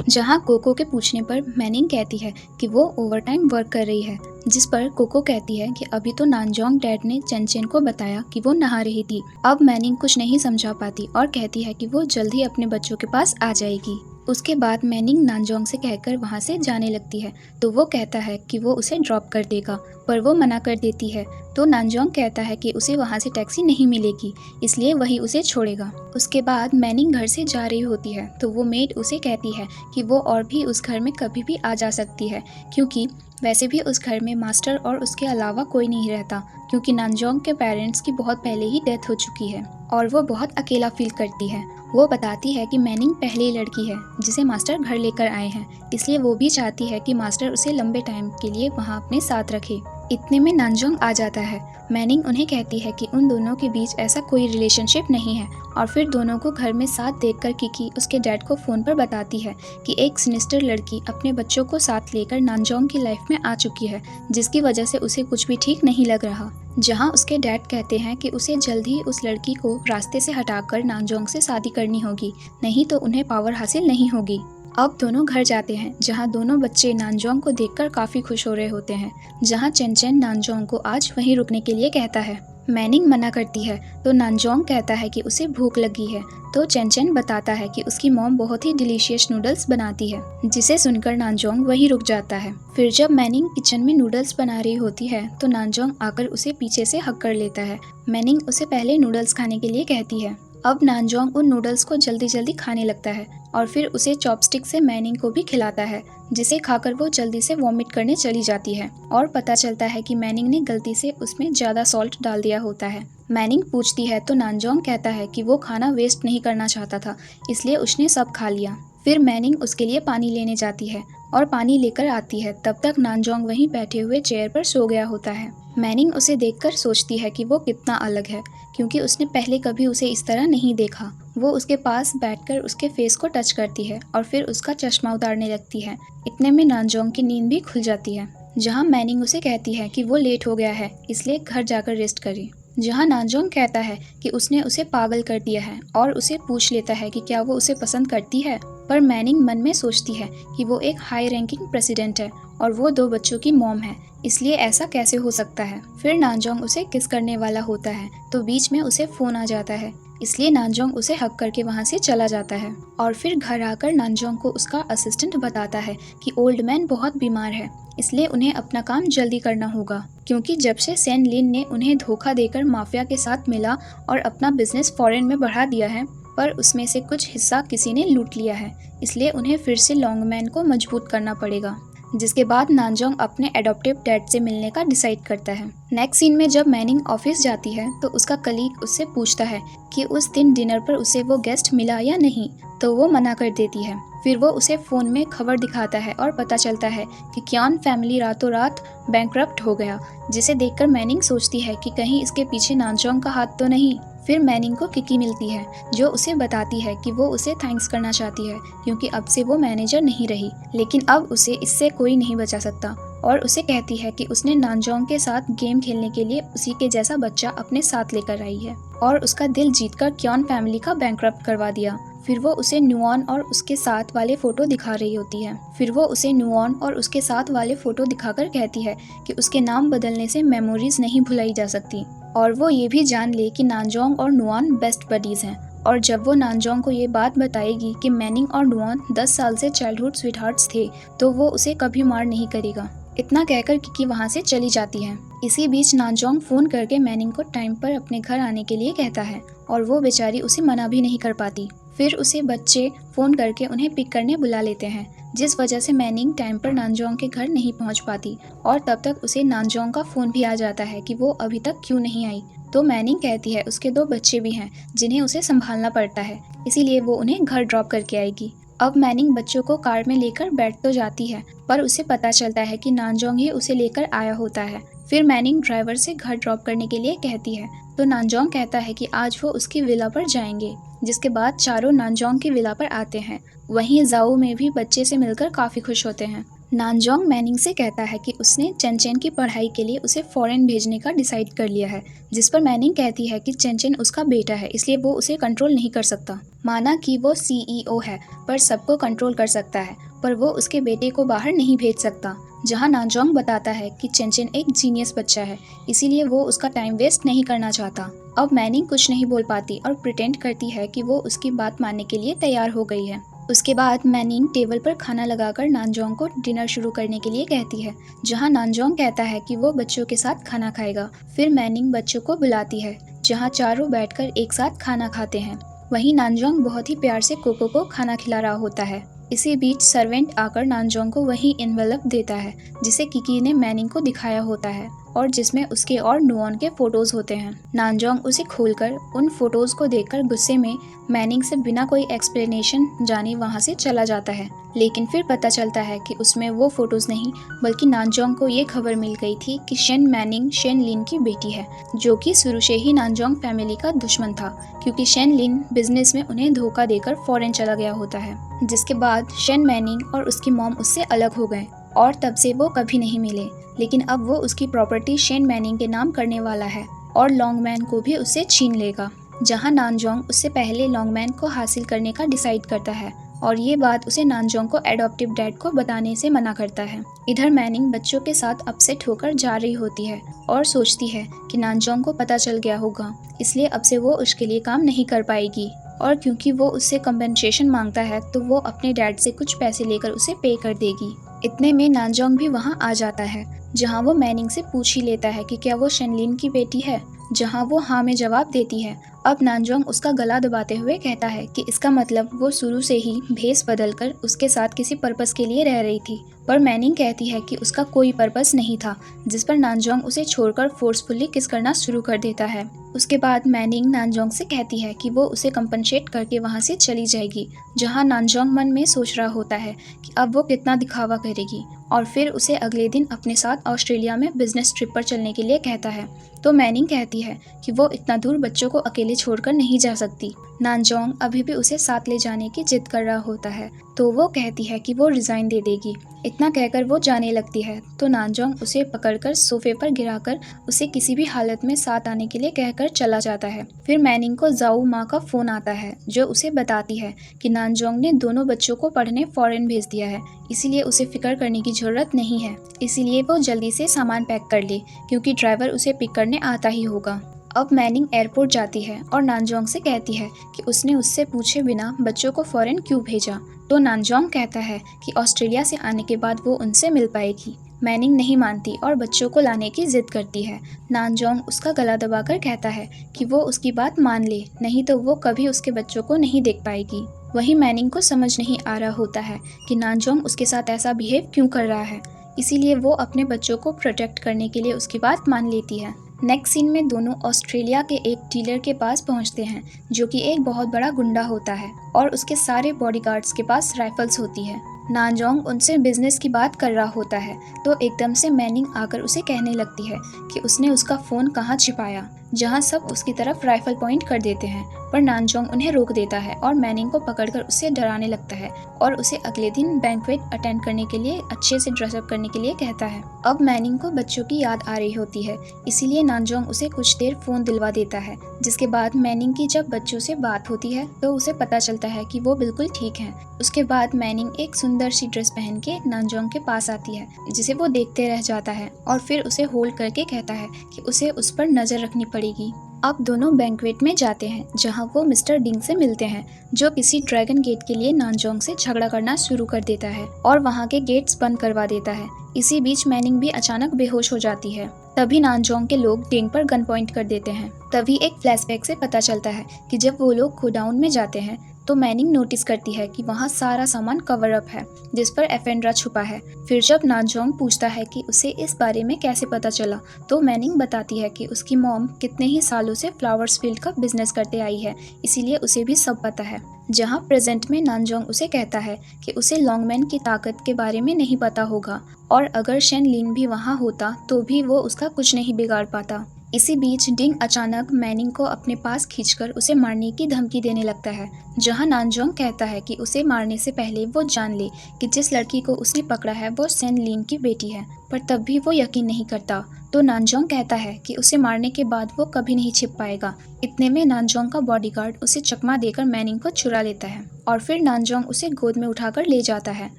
Speaker 1: जहां कोको के पूछने पर मैनिंग कहती है कि वो ओवरटाइम वर्क कर रही है, जिस पर कोको कहती है कि अभी तो नानजोंग डैड ने चेन चेन को बताया कि वो नहा रही थी। अब मैनिंग कुछ नहीं समझा पाती और कहती है कि वो जल्द ही अपने बच्चों के पास आ जाएगी। उसके बाद मैनिंग नानजोंग से कहकर वहाँ से जाने लगती है, तो वो कहता है कि वो उसे ड्रॉप कर देगा, पर वो मना कर देती है। तो नानजोंग कहता है कि उसे वहाँ से टैक्सी नहीं मिलेगी, इसलिए वही उसे छोड़ेगा। उसके बाद मैनिंग घर से जा रही होती है तो वो मेड उसे कहती है कि वो और भी उस घर में कभी भी आ जा सकती है, क्योंकि वैसे भी उस घर में मास्टर और उसके अलावा कोई नहीं रहता, क्योंकि नानजोंग के पेरेंट्स की बहुत पहले ही डेथ हो चुकी है और वो बहुत अकेला फील करती है। वो बताती है कि मैनिंग पहली लड़की है जिसे मास्टर घर लेकर आए हैं, इसलिए वो भी चाहती है कि मास्टर उसे लंबे टाइम के लिए वहाँ अपने साथ रखे। इतने में नानजोंग आ जाता है। मैनिंग उन्हें कहती है कि उन दोनों के बीच ऐसा कोई रिलेशनशिप नहीं है और फिर दोनों को घर में साथ देखकर किकी उसके डैड को फ़ोन पर बताती है कि एक सिनिस्टर लड़की अपने बच्चों को साथ लेकर नानजोंग की लाइफ में आ चुकी है, जिसकी वजह से उसे कुछ भी ठीक नहीं लग रहा। जहां उसके डैड कहते हैं कि उसे जल्द ही उस लड़की को रास्ते से हटाकर नानजोंग से शादी करनी होगी, नहीं तो उन्हें पावर हासिल नहीं होगी। अब दोनों घर जाते हैं, जहां दोनों बच्चे नानजोंग को देखकर काफ़ी खुश हो रहे होते हैं। जहां चेन चेन नानजोंग को आज वहीं रुकने के लिए कहता है। मैनिंग मना करती है तो नानजोंग कहता है कि उसे भूख लगी है, तो चेन चेन बताता है कि उसकी मॉम बहुत ही डिलीशियस नूडल्स बनाती है, जिसे सुनकर नानजोंग वहीं रुक जाता है। फिर जब मैनिंग किचन में नूडल्स बना रही होती है तो नानजोंग आकर उसे पीछे से हक कर लेता है। मैनिंग उसे पहले नूडल्स खाने के लिए कहती है अब नानजोंग उन नूडल्स को जल्दी जल्दी खाने लगता है और फिर उसे चॉपस्टिक से मैनिंग को भी खिलाता है, जिसे खाकर वो जल्दी से वॉमिट करने चली जाती है और पता चलता है कि मैनिंग ने गलती से उसमें ज़्यादा सॉल्ट डाल दिया होता है। मैनिंग पूछती है तो नानजोंग कहता है कि वो खाना वेस्ट नहीं करना चाहता था, इसलिए उसने सब खा लिया। फिर मैनिंग उसके लिए पानी लेने जाती है और पानी लेकर आती है। तब तक नानजोंग वहीं बैठे हुए चेयर पर सो गया होता है। मैनिंग उसे देखकर सोचती है कि वो कितना अलग है, क्योंकि उसने पहले कभी उसे इस तरह नहीं देखा। वो उसके पास बैठकर उसके फेस को टच करती है और फिर उसका चश्मा उतारने लगती है। इतने में नानजोंग की नींद भी खुल जाती है, जहाँ मैनिंग उसे कहती है कि वो लेट हो गया है, इसलिए घर जाकर रेस्ट करे। जहाँ नानजोंग कहता है कि उसने उसे पागल कर दिया है और उसे पूछ लेता है कि क्या वो उसे पसंद करती है, पर मैनिंग मन में सोचती है कि वो एक हाई रैंकिंग प्रेसिडेंट है और वो 2 बच्चों की मॉम है, इसलिए ऐसा कैसे हो सकता है। फिर नानजोंग उसे किस करने वाला होता है तो बीच में उसे फोन आ जाता है, इसलिए नानजोंग उसे हक करके वहाँ से चला जाता है। और फिर घर आकर नानजोंग को उसका असिस्टेंट बताता है कि ओल्ड मैन बहुत बीमार है, इसलिए उन्हें अपना काम जल्दी करना होगा, क्योंकि जब से सेन लिन ने उन्हें धोखा देकर माफिया के साथ मिला और अपना बिजनेस फॉरेन में बढ़ा दिया है, पर उसमें से कुछ हिस्सा किसी ने लूट लिया है, इसलिए उन्हें फिर से लॉन्गमैन को मजबूत करना पड़ेगा। जिसके बाद नानजोंग अपने एडॉप्टिव डैड से मिलने का डिसाइड करता है। नेक्स्ट सीन में जब मैनिंग ऑफिस जाती है तो उसका कलीग उससे पूछता है कि उस दिन डिनर पर उसे वो गेस्ट मिला या नहीं, तो वो मना कर देती है। फिर वो उसे फोन में खबर दिखाता है और पता चलता है कि क्यान फैमिली रातों रात बैंकरप्ट हो गया, जिसे देखकर मैनिंग सोचती है कि कहीं इसके पीछे नानजोंग का हाथ तो नहीं। फिर मैनिंग को किकी मिलती है, जो उसे बताती है कि वो उसे थैंक्स करना चाहती है, क्योंकि अब से वो मैनेजर नहीं रही, लेकिन अब उसे इससे कोई नहीं बचा सकता। और उसे कहती है कि उसने नानजोंग के साथ गेम खेलने के लिए उसी के जैसा बच्चा अपने साथ लेकर आई है और उसका दिल जीतकर क्यान फैमिली का बैंकरप्ट करवा दिया। फिर वो उसे नुऑन और उसके साथ वाले फोटो दिखा रही होती है। फिर वो उसे नुऑन और उसके साथ वाले फोटो दिखाकर कहती है कि उसके नाम बदलने से मेमोरीज नहीं भुलाई जा सकती, और वो ये भी जान ले कि नानजोंग और नुऑन बेस्ट बडीज हैं। और जब वो नानजोंग को ये बात बताएगी कि मैनिंग और नुऑन 10 साल से चाइल्डहुड स्वीटहार्ट्स थे, तो वो उसे कभी मार नहीं करेगा। इतना कहकर किकी वहाँ से चली जाती है। इसी बीच नानजोंग फोन करके मैनिंग को टाइम पर अपने घर आने के लिए कहता है और वो बेचारी उसे मना भी नहीं कर पाती। फिर उसे बच्चे फोन करके उन्हें पिक करने बुला लेते हैं, जिस वजह से मैनिंग टाइम पर नानजोंग के घर नहीं पहुंच पाती और तब तक उसे नानजोंग का फोन भी आ जाता है कि वो अभी तक क्यों नहीं आई। तो मैनिंग कहती है उसके 2 बच्चे भी हैं जिन्हें उसे संभालना पड़ता है, इसीलिए वो उन्हें घर ड्रॉप करके आएगी। अब मैनिंग बच्चों को कार में लेकर बैठ तो जाती है, पर उसे पता चलता है कि नानजोंग ही उसे लेकर आया होता है। फिर मैनिंग ड्राइवर से घर ड्रॉप करने के लिए कहती है, तो नानजोंग कहता है कि आज वो उसकी विला पर जाएंगे। जिसके बाद चारों नानजोंग की विला पर आते हैं। वहीं जाओ में भी बच्चे से मिलकर काफी खुश होते हैं। नानजोंग मैनिंग से कहता है कि उसने चेनचेन की पढ़ाई के लिए उसे फॉरेन भेजने का डिसाइड कर लिया है, जिस पर मैनिंग कहती है कि चेनचेन उसका बेटा है, इसलिए वो उसे कंट्रोल नहीं कर सकता। माना कि वो सीईओ है पर सबको कंट्रोल कर सकता है, पर वो उसके बेटे को बाहर नहीं भेज सकता। जहां नानजोंग बताता है कि चेनचेन एक जीनियस बच्चा है, इसीलिए वो उसका टाइम वेस्ट नहीं करना चाहता। अब मैनिंग कुछ नहीं बोल पाती और प्रिटेंड करती है कि वो उसकी बात मानने के लिए तैयार हो गई है। उसके बाद मैनिंग टेबल पर खाना लगाकर नानजोंग को डिनर शुरू करने के लिए कहती है, जहां नानजोंग कहता है कि वो बच्चों के साथ खाना खाएगा। फिर मैनिंग बच्चों को बुलाती है, जहां चारों बैठकर एक साथ खाना खाते हैं। वहीं नानजोंग बहुत ही प्यार से कोको को खाना खिला रहा होता है। इसी बीच सर्वेंट आकर नानजोंग को वही एनवेलप देता है जिसे किकी ने मैनिंग को दिखाया होता है और जिसमें उसके और नुऑन के फोटोज होते हैं। नानजोंग उसे खोलकर उन फोटोज को देखकर गुस्से में मैनिंग से बिना कोई एक्सप्लेनेशन जाने वहां से चला जाता है, लेकिन फिर पता चलता है कि उसमें वो फोटोज नहीं बल्कि नानजोंग को ये खबर मिल गई थी कि शेन मैनिंग शेन लिन की बेटी है, जो कि शुरू से ही नानजोंग फैमिली का दुश्मन था, क्योंकि शेन लिन बिजनेस में उन्हें धोखा देकर फॉरेन चला गया होता है। जिसके बाद शेन मैनिंग और उसकी मॉम उससे अलग हो गए और तब से वो कभी नहीं मिले, लेकिन अब वो उसकी प्रॉपर्टी शेन मैनिंग के नाम करने वाला है और लॉन्गमैन को भी उससे छीन लेगा। जहां नानजोंग उससे पहले लॉन्गमैन को हासिल करने का डिसाइड करता है और ये बात उसे नानजोंग को एडॉप्टिव डैड को बताने से मना करता है। इधर मैनिंग बच्चों के साथ अपसेट होकर जा रही होती है और सोचती है कि नानजोंग को पता चल गया होगा, इसलिए अब से वो उसके लिए काम नहीं कर पाएगी। और क्योंकि वो उससे कंपेंसेशन मांगता है तो वो अपने डैड से कुछ पैसे लेकर उसे पे कर देगी। इतने में नानजोंग भी वहाँ आ जाता है, जहाँ वो मैनिंग से पूछ ही लेता है कि क्या वो शेनलिन की बेटी है, जहाँ वो हाँ में जवाब देती है। अब नानजोंग उसका गला दबाते हुए कहता है कि इसका मतलब वो शुरू से ही भेस बदलकर उसके साथ किसी पर्पस के लिए रह रही थी। पर मैनिंग कहती है कि उसका कोई पर्पस नहीं था, जिस पर नानजोंग उसे छोड़कर फोर्सफुली किस करना शुरू कर देता है। उसके बाद मैनिंग नानजोंग से कहती है कि वो उसे कंपनसेट करके वहाँ से चली जाएगी, जहाँ नानजोंग मन में सोच रहा होता है कि अब वो कितना दिखावा करेगी, और फिर उसे अगले दिन अपने साथ ऑस्ट्रेलिया में बिजनेस ट्रिप पर चलने के लिए कहता है। तो मैनिंग कहती है कि वो इतना दूर बच्चों को अकेले छोड़कर नहीं जा सकती। नानजोंग अभी भी उसे साथ ले जाने की जिद कर रहा होता है, तो वो कहती है कि वो रिजाइन दे देगी। इतना कहकर वो जाने लगती है, तो नानजोंग उसे पकड़कर सोफे पर गिराकर उसे किसी भी हालत में साथ आने के लिए कहकर चला जाता है। फिर मैनिंग को जाऊ माँ का फोन आता है, जो उसे बताती है कि नानजोंग ने दोनों बच्चों को पढ़ने फॉरेन भेज दिया है, इसीलिए उसे फिक्र करने की जरूरत नहीं है। इसीलिए वो जल्दी से सामान पैक कर ले, क्योंकि ड्राइवर उसे पिक करने आता ही होगा। अब मैनिंग एयरपोर्ट जाती है और नानजोंग से कहती है कि उसने उससे पूछे बिना बच्चों को फॉरेन क्यों भेजा। तो नानजोंग कहता है कि ऑस्ट्रेलिया से आने के बाद वो उनसे मिल पाएगी। मैनिंग नहीं मानती और बच्चों को लाने की जिद करती है। नानजोंग उसका गला दबाकर कहता है कि वो उसकी बात मान ले, नहीं तो वो कभी उसके बच्चों को नहीं देख पाएगी। वहीं मैनिंग को समझ नहीं आ रहा होता है कि नानजोंग उसके साथ ऐसा बिहेव क्यों कर रहा है, इसीलिए वो अपने बच्चों को प्रोटेक्ट करने के लिए उसकी बात मान लेती है। नेक्स्ट सीन में दोनों ऑस्ट्रेलिया के एक डीलर के पास पहुंचते हैं, जो कि एक बहुत बड़ा गुंडा होता है और उसके सारे बॉडीगार्ड्स के पास राइफल्स होती है। नानजोंग उनसे बिजनेस की बात कर रहा होता है, तो एकदम से मैनिंग आकर उसे कहने लगती है कि उसने उसका फ़ोन कहाँ छिपाया, जहाँ सब उसकी तरफ राइफल पॉइंट कर देते हैं। पर नानजोंग उन्हें रोक देता है और मैनिंग को पकड़कर उसे डराने लगता है और उसे अगले दिन बैंक्वेट अटेंड करने के लिए अच्छे से ड्रेसअप करने के लिए कहता है। अब मैनिंग को बच्चों की याद आ रही होती है, इसीलिए नानजोंग उसे कुछ देर फ़ोन दिलवा देता है। जिसके बाद मैनिंग की जब बच्चों से बात होती है तो उसे पता चलता है कि वो बिल्कुल ठीक हैं। उसके बाद मैनिंग एक सुंदर सी ड्रेस पहन के नानजोंग के पास आती है, जिसे वो देखते रह जाता है और फिर उसे होल्ड करके कहता है कि उसे उस पर नज़र रखनी पड़ेगी। अब दोनों बैंक्वेट में जाते हैं, जहां वो मिस्टर डिंग से मिलते हैं, जो किसी ड्रैगन गेट के लिए नानजोंग से झगड़ा करना शुरू कर देता है और वहां के गेट्स बंद करवा देता है। इसी बीच मैनिंग भी अचानक बेहोश हो जाती है। तभी नानजोंग के लोग डिंग पर गन पॉइंट कर देते हैं। तभी एक फ्लैशबैक से पता चलता है कि जब वो लोग गोडाउन में जाते हैं तो मैनिंग नोटिस करती है कि वहाँ सारा सामान कवर अप है, जिस पर एफेंड्रा छुपा है। फिर जब नानजोंग पूछता है कि उसे इस बारे में कैसे पता चला, तो मैनिंग बताती है कि उसकी मॉम कितने ही सालों से फ्लावर्स फील्ड का बिजनेस करते आई है, इसीलिए उसे भी सब पता है। जहाँ प्रेजेंट में नानजोंग उसे कहता है कि उसे लॉन्गमैन की ताकत के बारे में नहीं पता होगा, और अगर शेन लिन भी वहाँ होता तो भी वो उसका कुछ नहीं बिगाड़ पाता। इसी बीच डिंग अचानक मैनिंग को अपने पास खींचकर उसे मारने की धमकी देने लगता है, जहां नानजोंग कहता है कि उसे मारने से पहले वो जान ले कि जिस लड़की को उसने पकड़ा है वो शेन लिन की बेटी है, पर तब भी वो यकीन नहीं करता। तो नानजोंग कहता है कि उसे मारने के बाद वो कभी नहीं छिप पाएगा। इतने में नानजोंग का बॉडीगार्ड उसे चकमा देकर मैनिंग को चुरा लेता है और फिर नानजोंग उसे गोद में उठाकर ले जाता है।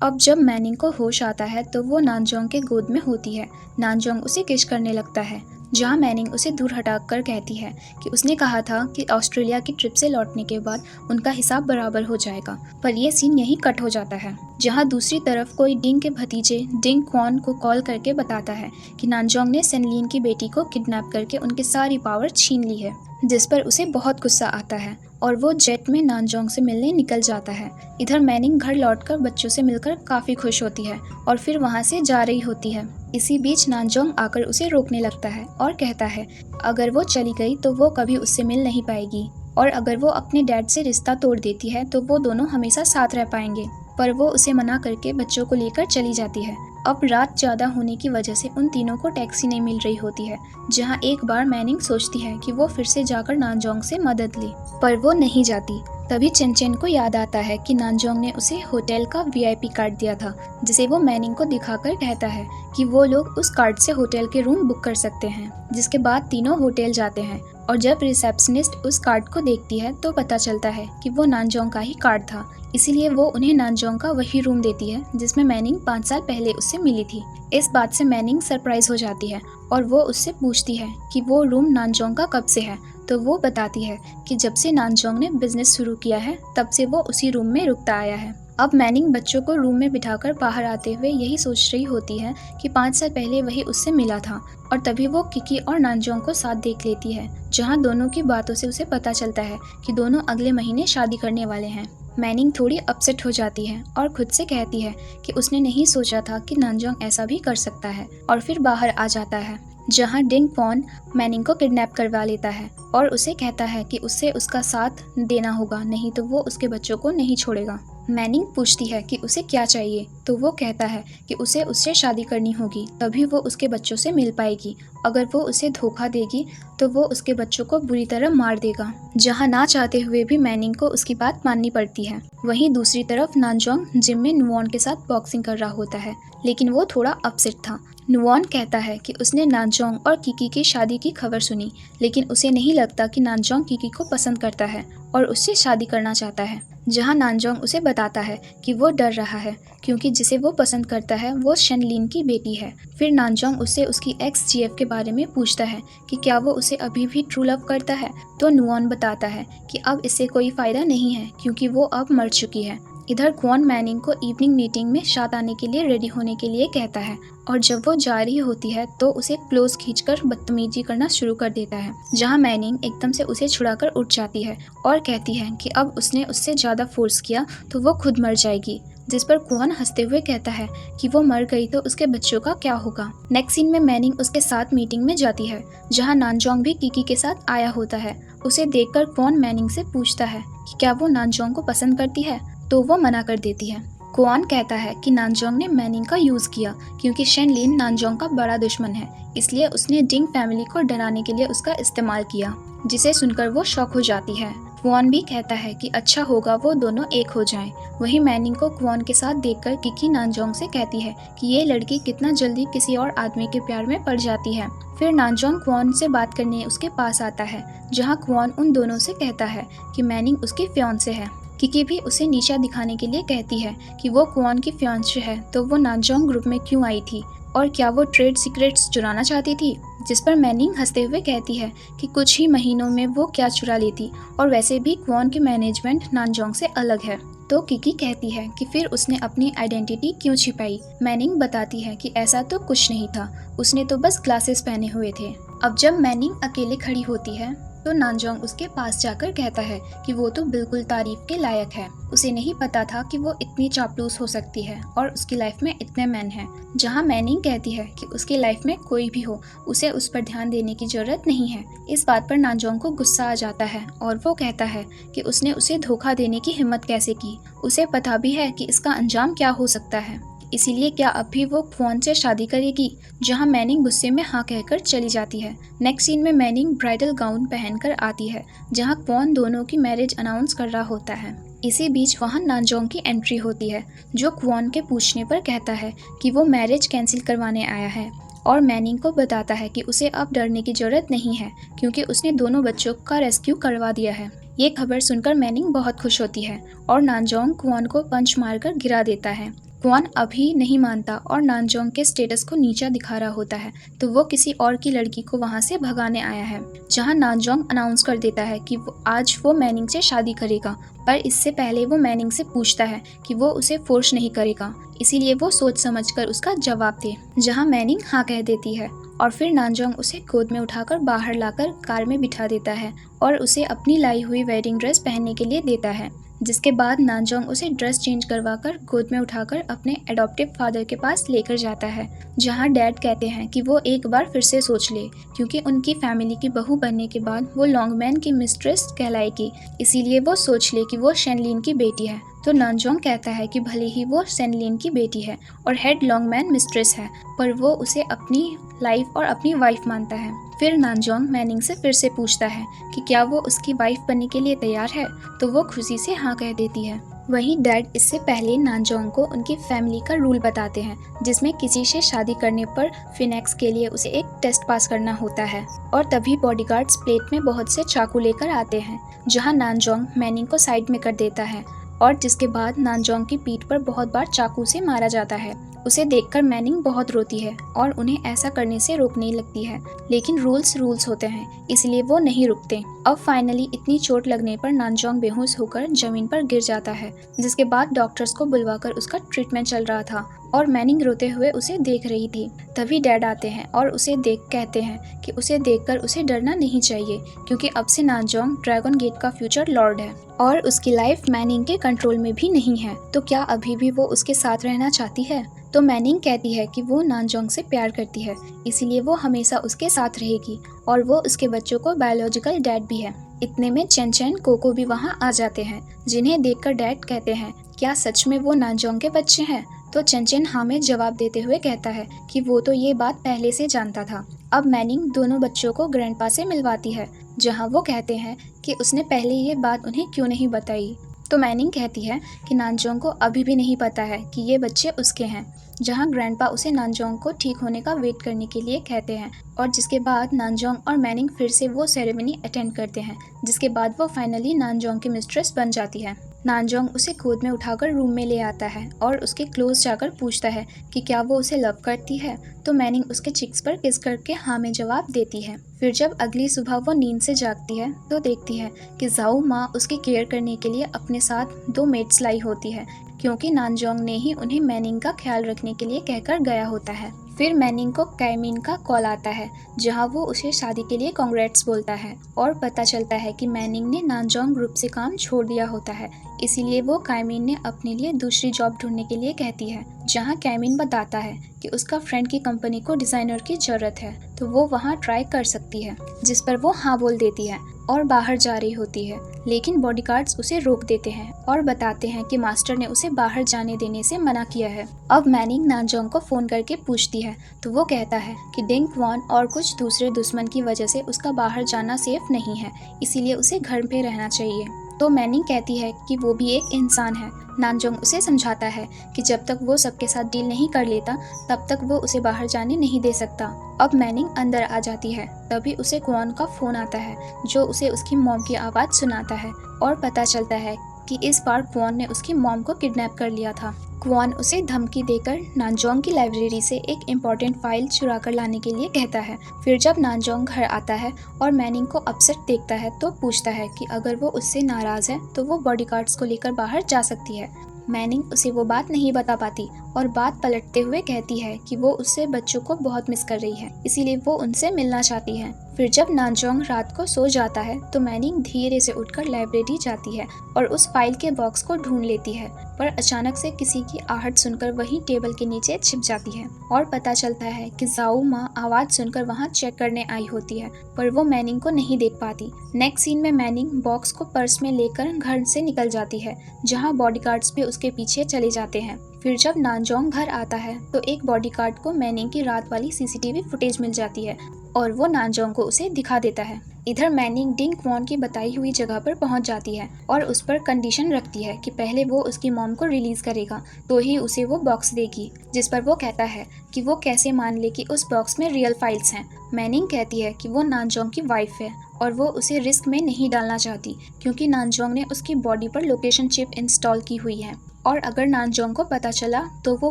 Speaker 1: अब जब मैनिंग को होश आता है तो वो नानजोंग के गोद में होती है। नानजोंग उसे किस करने लगता है, जहाँ मैनिंग उसे दूर हटाकर कहती है कि उसने कहा था कि ऑस्ट्रेलिया की ट्रिप से लौटने के बाद उनका हिसाब बराबर हो जाएगा। पर यह सीन यहीं कट हो जाता है, जहाँ दूसरी तरफ कोई डिंग के भतीजे डिंग क्वान को कॉल करके बताता है कि नानजोंग ने सेन लिन की बेटी को किडनैप करके उनकी सारी पावर छीन ली है, जिस पर उसे बहुत गुस्सा आता है और वो जेट में नानजोंग से मिलने निकल जाता है। इधर मैनिंग घर लौटकर बच्चों से मिलकर काफ़ी खुश होती है और फिर वहाँ से जा रही होती है। इसी बीच नानजोंग आकर उसे रोकने लगता है और कहता है अगर वो चली गई तो वो कभी उससे मिल नहीं पाएगी, और अगर वो अपने डैड से रिश्ता तोड़ देती है तो वो दोनों हमेशा साथ रह पाएंगे। पर वो उसे मना करके बच्चों को लेकर चली जाती है। अब रात ज़्यादा होने की वजह से उन तीनों को टैक्सी नहीं मिल रही होती है, जहां एक बार मैनिंग सोचती है कि वो फिर से जाकर नानजोंग से मदद ले, पर वो नहीं जाती। तभी चेन को याद आता है कि नानजोंग ने उसे होटल का वीआईपी कार्ड दिया था, जिसे वो मैनिंग को दिखाकर कहता है कि वो लोग उस कार्ड से होटल के रूम बुक कर सकते हैं। जिसके बाद तीनों होटल जाते हैं और जब रिसेप्शनिस्ट उस कार्ड को देखती है तो पता चलता है कि वो नानजोंग का ही कार्ड था, इसीलिए वो उन्हें नानजोंग का वही रूम देती है जिसमें मैनिंग 5 साल पहले उससे मिली थी। इस बात से मैनिंग सरप्राइज हो जाती है और वो उससे पूछती है कि वो रूम नानजोंग का कब से है, तो वो बताती है कि जब से नानजोंग ने बिजनेस शुरू किया है तब से वो उसी रूम में रुकता आया है। अब मैनिंग बच्चों को रूम में बिठाकर बाहर आते हुए यही सोच रही होती है कि 5 साल पहले वही उससे मिला था, और तभी वो किकी और नानजोंग को साथ देख लेती है, जहां दोनों की बातों से उसे पता चलता है कि दोनों अगले महीने शादी करने वाले हैं। मैनिंग थोड़ी अपसेट हो जाती है और खुद से कहती है कि उसने नहीं सोचा था कि नानजोंग ऐसा भी कर सकता है, और फिर बाहर आ जाता है, जहां डिंग क्वॉन मैनिंग को किडनैप करवा लेता है और उसे कहता है कि उसे उसका साथ देना होगा, नहीं तो वो उसके बच्चों को नहीं छोड़ेगा। मैनिंग पूछती है कि उसे क्या चाहिए, तो वो कहता है कि उसे उससे शादी करनी होगी, तभी वो उसके बच्चों से मिल पाएगी। अगर वो उसे धोखा देगी तो वो उसके बच्चों को बुरी तरह मार देगा, जहां ना चाहते हुए भी मैनिंग को उसकी बात माननी पड़ती है। वहीं दूसरी तरफ नानजोंग जिम में नुवॉन के साथ बॉक्सिंग कर रहा होता है, लेकिन वो थोड़ा अपसेट था। नुवॉन कहता है कि उसने नानजोंग और किकी की शादी की खबर सुनी, लेकिन उसे नहीं लगता कि नानजोंग किकी को पसंद करता है और उससे शादी करना चाहता है। जहां नानजोंग उसे बताता है कि वो डर रहा है क्योंकि जिसे वो पसंद करता है वो शेनलिन की बेटी है। फिर नानजोंग उससे उसकी एक्स जीएफ के बारे में पूछता है कि क्या वो उसे अभी भी ट्रू लव करता है, तो नुवॉन बताता है कि अब इससे कोई फायदा नहीं है क्योंकि वो अब मर चुकी है। इधर क्वॉन मैनिंग को इवनिंग मीटिंग में साथ आने के लिए रेडी होने के लिए कहता है, और जब वो जा रही होती है तो उसे क्लोज खींचकर बदतमीजी करना शुरू कर देता है, जहां मैनिंग एकदम से उसे छुड़ाकर उठ जाती है और कहती है कि अब उसने उससे ज्यादा फोर्स किया तो वो खुद मर जाएगी। जिस पर क्वॉन हंसते हुए कहता है कि वो मर गई तो उसके बच्चों का क्या होगा। नेक्स्ट सीन में मैनिंग उसके साथ मीटिंग में जाती है, जहां नानजोंग भी किकी के साथ आया होता है। उसे देखकर क्वॉन मैनिंग से पूछता है कि क्या वो नानजोंग को पसंद करती है, तो वो मना कर देती है। क्वॉन कहता है कि नानजोंग ने मैनिंग का यूज किया क्योंकि शेनलिन नानजोंग का बड़ा दुश्मन है, इसलिए उसने डिंग फैमिली को डराने के लिए उसका इस्तेमाल किया, जिसे सुनकर वो शॉक हो जाती है। क्वॉन भी कहता है कि अच्छा होगा वो दोनों एक हो जाएं। वहीं मैनिंग को क्वॉन के साथ देखकर किकी नानजोंग से कहती है कि ये लड़की कितना जल्दी किसी और आदमी के प्यार में पड़ जाती है। फिर नानजोंग क्वॉन से बात करने उसके पास आता है, जहां क्वॉन उन दोनों से कहता है कि मैनिंग उसकी फियांसे है। किकी भी उसे नीचा दिखाने के लिए कहती है कि वो क्वॉन की फियांसे है तो वो नानजोंग ग्रुप में क्यों आई थी और क्या वो ट्रेड सीक्रेट्स चुराना चाहती थी। जिस पर मैनिंग हंसते हुए कहती है कि कुछ ही महीनों में वो क्या चुरा लेती, और वैसे भी क्वॉन की मैनेजमेंट नानजोंग से अलग है। तो किकी कहती है कि फिर उसने अपनी आइडेंटिटी क्यों छिपाई। मैनिंग बताती है कि ऐसा तो कुछ नहीं था, उसने तो बस ग्लासेस पहने हुए थे। अब जब मैनिंग अकेले खड़ी होती है तो नानजोंग उसके पास जाकर कहता है कि वो तो बिल्कुल तारीफ के लायक है, उसे नहीं पता था कि वो इतनी चापलूस हो सकती है और उसकी लाइफ में इतने मैन हैं। जहां मैनिंग कहती है कि उसकी लाइफ में कोई भी हो उसे उस पर ध्यान देने की जरूरत नहीं है। इस बात पर नानजोंग को गुस्सा आ जाता है और वो कहता है कि उसने उसे धोखा देने की हिम्मत कैसे की, उसे पता भी है कि इसका अंजाम क्या हो सकता है, इसीलिए क्या अब भी वो क्वॉन से शादी करेगी। जहां मैनिंग गुस्से में हाँ कहकर चली जाती है। नेक्स्ट सीन में मैनिंग ब्राइडल गाउन पहनकर आती है, जहां क्वॉन दोनों की मैरिज अनाउंस कर रहा होता है। इसी बीच वहां नानजोंग की एंट्री होती है, जो क्वॉन के पूछने पर कहता है कि वो मैरिज कैंसिल करवाने आया है, और मैनिंग को बताता है कि उसे अब डरने की जरूरत नहीं है क्योंकि उसने दोनों बच्चों का रेस्क्यू करवा दिया है। ये खबर सुनकर मैनिंग बहुत खुश होती है और नानजोंग क्वॉन को पंच मारकर गिरा देता है। क्वॉन अभी नहीं मानता और नानजोंग के स्टेटस को नीचा दिखा रहा होता है, तो वो किसी और की लड़की को वहां से भगाने आया है। जहां नानजोंग अनाउंस कर देता है कि आज वो मैनिंग से शादी करेगा, पर इससे पहले वो मैनिंग से पूछता है कि वो उसे फोर्स नहीं करेगा, इसीलिए वो सोच समझकर उसका जवाब दे। जहां मैनिंग हाँ कह देती है और फिर नानजोंग उसे गोद में उठाकर बाहर लाकर कार में बिठा देता है और उसे अपनी लाई हुई वेडिंग ड्रेस पहनने के लिए देता है। जिसके बाद नानजोंग उसे ड्रेस चेंज करवाकर गोद में उठाकर अपने एडॉप्टिव फादर के पास लेकर जाता है, जहां डैड कहते हैं कि वो एक बार फिर से सोच ले क्योंकि उनकी फैमिली की बहू बनने के बाद वो लॉन्गमैन की मिस्ट्रेस कहलाएगी, इसीलिए वो सोच ले कि वो शेनलिन की बेटी है। तो नानजोंग कहता है कि भले ही वो शेनलिन की बेटी है और हेड लॉन्गमैन मिस्ट्रेस है, पर वो उसे अपनी लाइफ और अपनी वाइफ मानता है। फिर नानजोंग मैनिंग से फिर से पूछता है कि क्या वो उसकी वाइफ बनने के लिए तैयार है, तो वो खुशी से हाँ कह देती है। वहीं डैड इससे पहले नानजोंग को उनकी फैमिली का रूल बताते हैं, जिसमें किसी से शादी करने पर फिनेक्स के लिए उसे एक टेस्ट पास करना होता है, और तभी बॉडीगार्ड्स प्लेट में बहुत से चाकू लेकर आते हैं, जहां नानजोंग मैनिंग को साइड में कर देता है और जिसके बाद नानजोंग की पीठ पर बहुत बार चाकू से मारा जाता है उसे देखकर मैनिंग बहुत रोती है और उन्हें ऐसा करने से रोकने लगती है, लेकिन रूल्स होते हैं, इसलिए वो नहीं रुकते। अब फाइनली इतनी चोट लगने पर नानजोंग बेहोश होकर जमीन पर गिर जाता है, जिसके बाद डॉक्टर्स को बुलवाकर उसका ट्रीटमेंट चल रहा था और मैनिंग रोते हुए उसे देख रही थी। तभी डैड आते हैं और उसे देख कहते हैं कि उसे देखकर उसे डरना नहीं चाहिए, क्योंकि अब से नानजोंग ड्रैगन गेट का फ्यूचर लॉर्ड है और उसकी लाइफ मैनिंग के कंट्रोल में भी नहीं है। तो क्या अभी भी वो उसके साथ रहना चाहती है? तो मैनिंग कहती है कि वो नानजोंग से प्यार करती है, इसीलिए वो हमेशा उसके साथ रहेगी और वो उसके बच्चों को बायोलॉजिकल डैड भी है। इतने में चेन चेन कोको भी वहाँ आ जाते हैं, जिन्हें देखकर डैड कहते हैं, क्या सच में वो नानजोंग के बच्चे हैं? तो चेन चेन हाँ में जवाब देते हुए कहता है कि वो तो ये बात पहले से जानता था। अब मैनिंग दोनों बच्चों को ग्रैंडपा से मिलवाती है, जहाँ वो कहते हैं कि उसने पहले ये बात उन्हें क्यों नहीं बताई। तो मैनिंग कहती है कि नानजोंग को अभी भी नहीं पता है कि ये बच्चे उसके हैं, जहाँ ग्रैंडपा उसे नानजोंग को ठीक होने का वेट करने के लिए कहते हैं और जिसके बाद नानजोंग और मैनिंग फिर से वो सेरेमनी अटेंड करते हैं, जिसके बाद वो फाइनली नानजोंग की मिस्ट्रेस बन जाती है। नानजोंग उसे गोद में उठाकर रूम में ले आता है और उसके क्लोज जाकर पूछता है कि क्या वो उसे लव करती है। तो मैनिंग उसके चिक्स पर किस करके हाँ में जवाब देती है। फिर जब अगली सुबह वो नींद से जागती है तो देखती है कि जाऊ माँ उसकी केयर करने के लिए अपने साथ 2 मेड्स लाई होती है, क्योंकि नानजोंग ने ही उन्हें मैनिंग का ख्याल रखने के लिए कहकर गया होता है। फिर मैनिंग को कैमिन का कॉल आता है, जहां वो उसे शादी के लिए कांग्रेट्स बोलता है और पता चलता है कि मैनिंग ने नानजोंग ग्रुप से काम छोड़ दिया होता है, इसीलिए वो कैमिन ने अपने लिए दूसरी जॉब ढूंढने के लिए कहती है, जहां कैमिन बताता है कि उसका फ्रेंड की कंपनी को डिजाइनर की जरूरत है, तो वो वहां ट्राई कर सकती है, जिस पर वो हाँ बोल देती है और बाहर जा रही होती है। लेकिन बॉडीगार्ड्स उसे रोक देते हैं और बताते हैं कि मास्टर ने उसे बाहर जाने देने से मना किया है। अब मैनिंग नानजोंग को फोन करके पूछती है, तो वो कहता है कि डिंग क्वान और कुछ दूसरे दुश्मन की वजह से उसका बाहर जाना सेफ नहीं है, इसीलिए उसे घर पे रहना चाहिए। तो मैनिंग कहती है कि वो भी एक इंसान है। नानजोंग उसे समझाता है कि जब तक वो सबके साथ डील नहीं कर लेता तब तक वो उसे बाहर जाने नहीं दे सकता। अब मैनिंग अंदर आ जाती है, तभी उसे क्वान का फोन आता है, जो उसे उसकी मॉम की आवाज़ सुनाता है और पता चलता है कि इस बार क्वान ने उसकी मॉम को किडनैप कर लिया था। क्वान उसे धमकी देकर नानजोंग की लाइब्रेरी से एक इम्पॉर्टेंट फाइल चुरा कर लाने के लिए कहता है। फिर जब नानजोंग घर आता है और मैनिंग को अपसेट देखता है तो पूछता है कि अगर वो उससे नाराज़ है तो वो बॉडीगार्ड्स को लेकर बाहर जा सकती है। मैनिंग उसे वो बात नहीं बता पाती और बात पलटते हुए कहती है कि वो उससे बच्चों को बहुत मिस कर रही है, इसीलिए वो उनसे मिलना चाहती है। फिर जब नानजोंग रात को सो जाता है तो मैनिंग धीरे से उठकर लाइब्रेरी जाती है और उस फाइल के बॉक्स को ढूंढ लेती है, पर अचानक से किसी की आहट सुनकर वहीं टेबल के नीचे छिप जाती है और पता चलता है कि जाऊ माँ आवाज़ सुनकर वहाँ चेक करने आई होती है, पर वो मैनिंग को नहीं देख पाती। नेक्स्ट सीन में मैनिंग बॉक्स को पर्स में लेकर घर से निकल जाती है, जहाँ बॉडीगार्ड्स भी उसके पीछे चले जाते हैं। फिर जब नानजोंग घर आता है तो एक बॉडीगार्ड को मैनिंग की रात वाली सीसीटीवी फुटेज मिल जाती है और वो नानजोंग को उसे दिखा देता है। इधर मैनिंग डिंग क्वान की बताई हुई जगह पर पहुंच जाती है और उस पर कंडीशन रखती है कि पहले वो उसकी मॉम को रिलीज करेगा तो ही उसे वो बॉक्स देगी, जिस पर वो कहता है कि वो कैसे मान ले कि उस बॉक्स में रियल फाइल्स हैं। मैनिंग कहती है कि वो नानजोंग की वाइफ है और वो उसे रिस्क में नहीं डालना चाहती, क्योंकि नानजोंग ने उसकी बॉडी पर लोकेशन चिप इंस्टॉल की हुई है और अगर नानजोंग को पता चला तो वो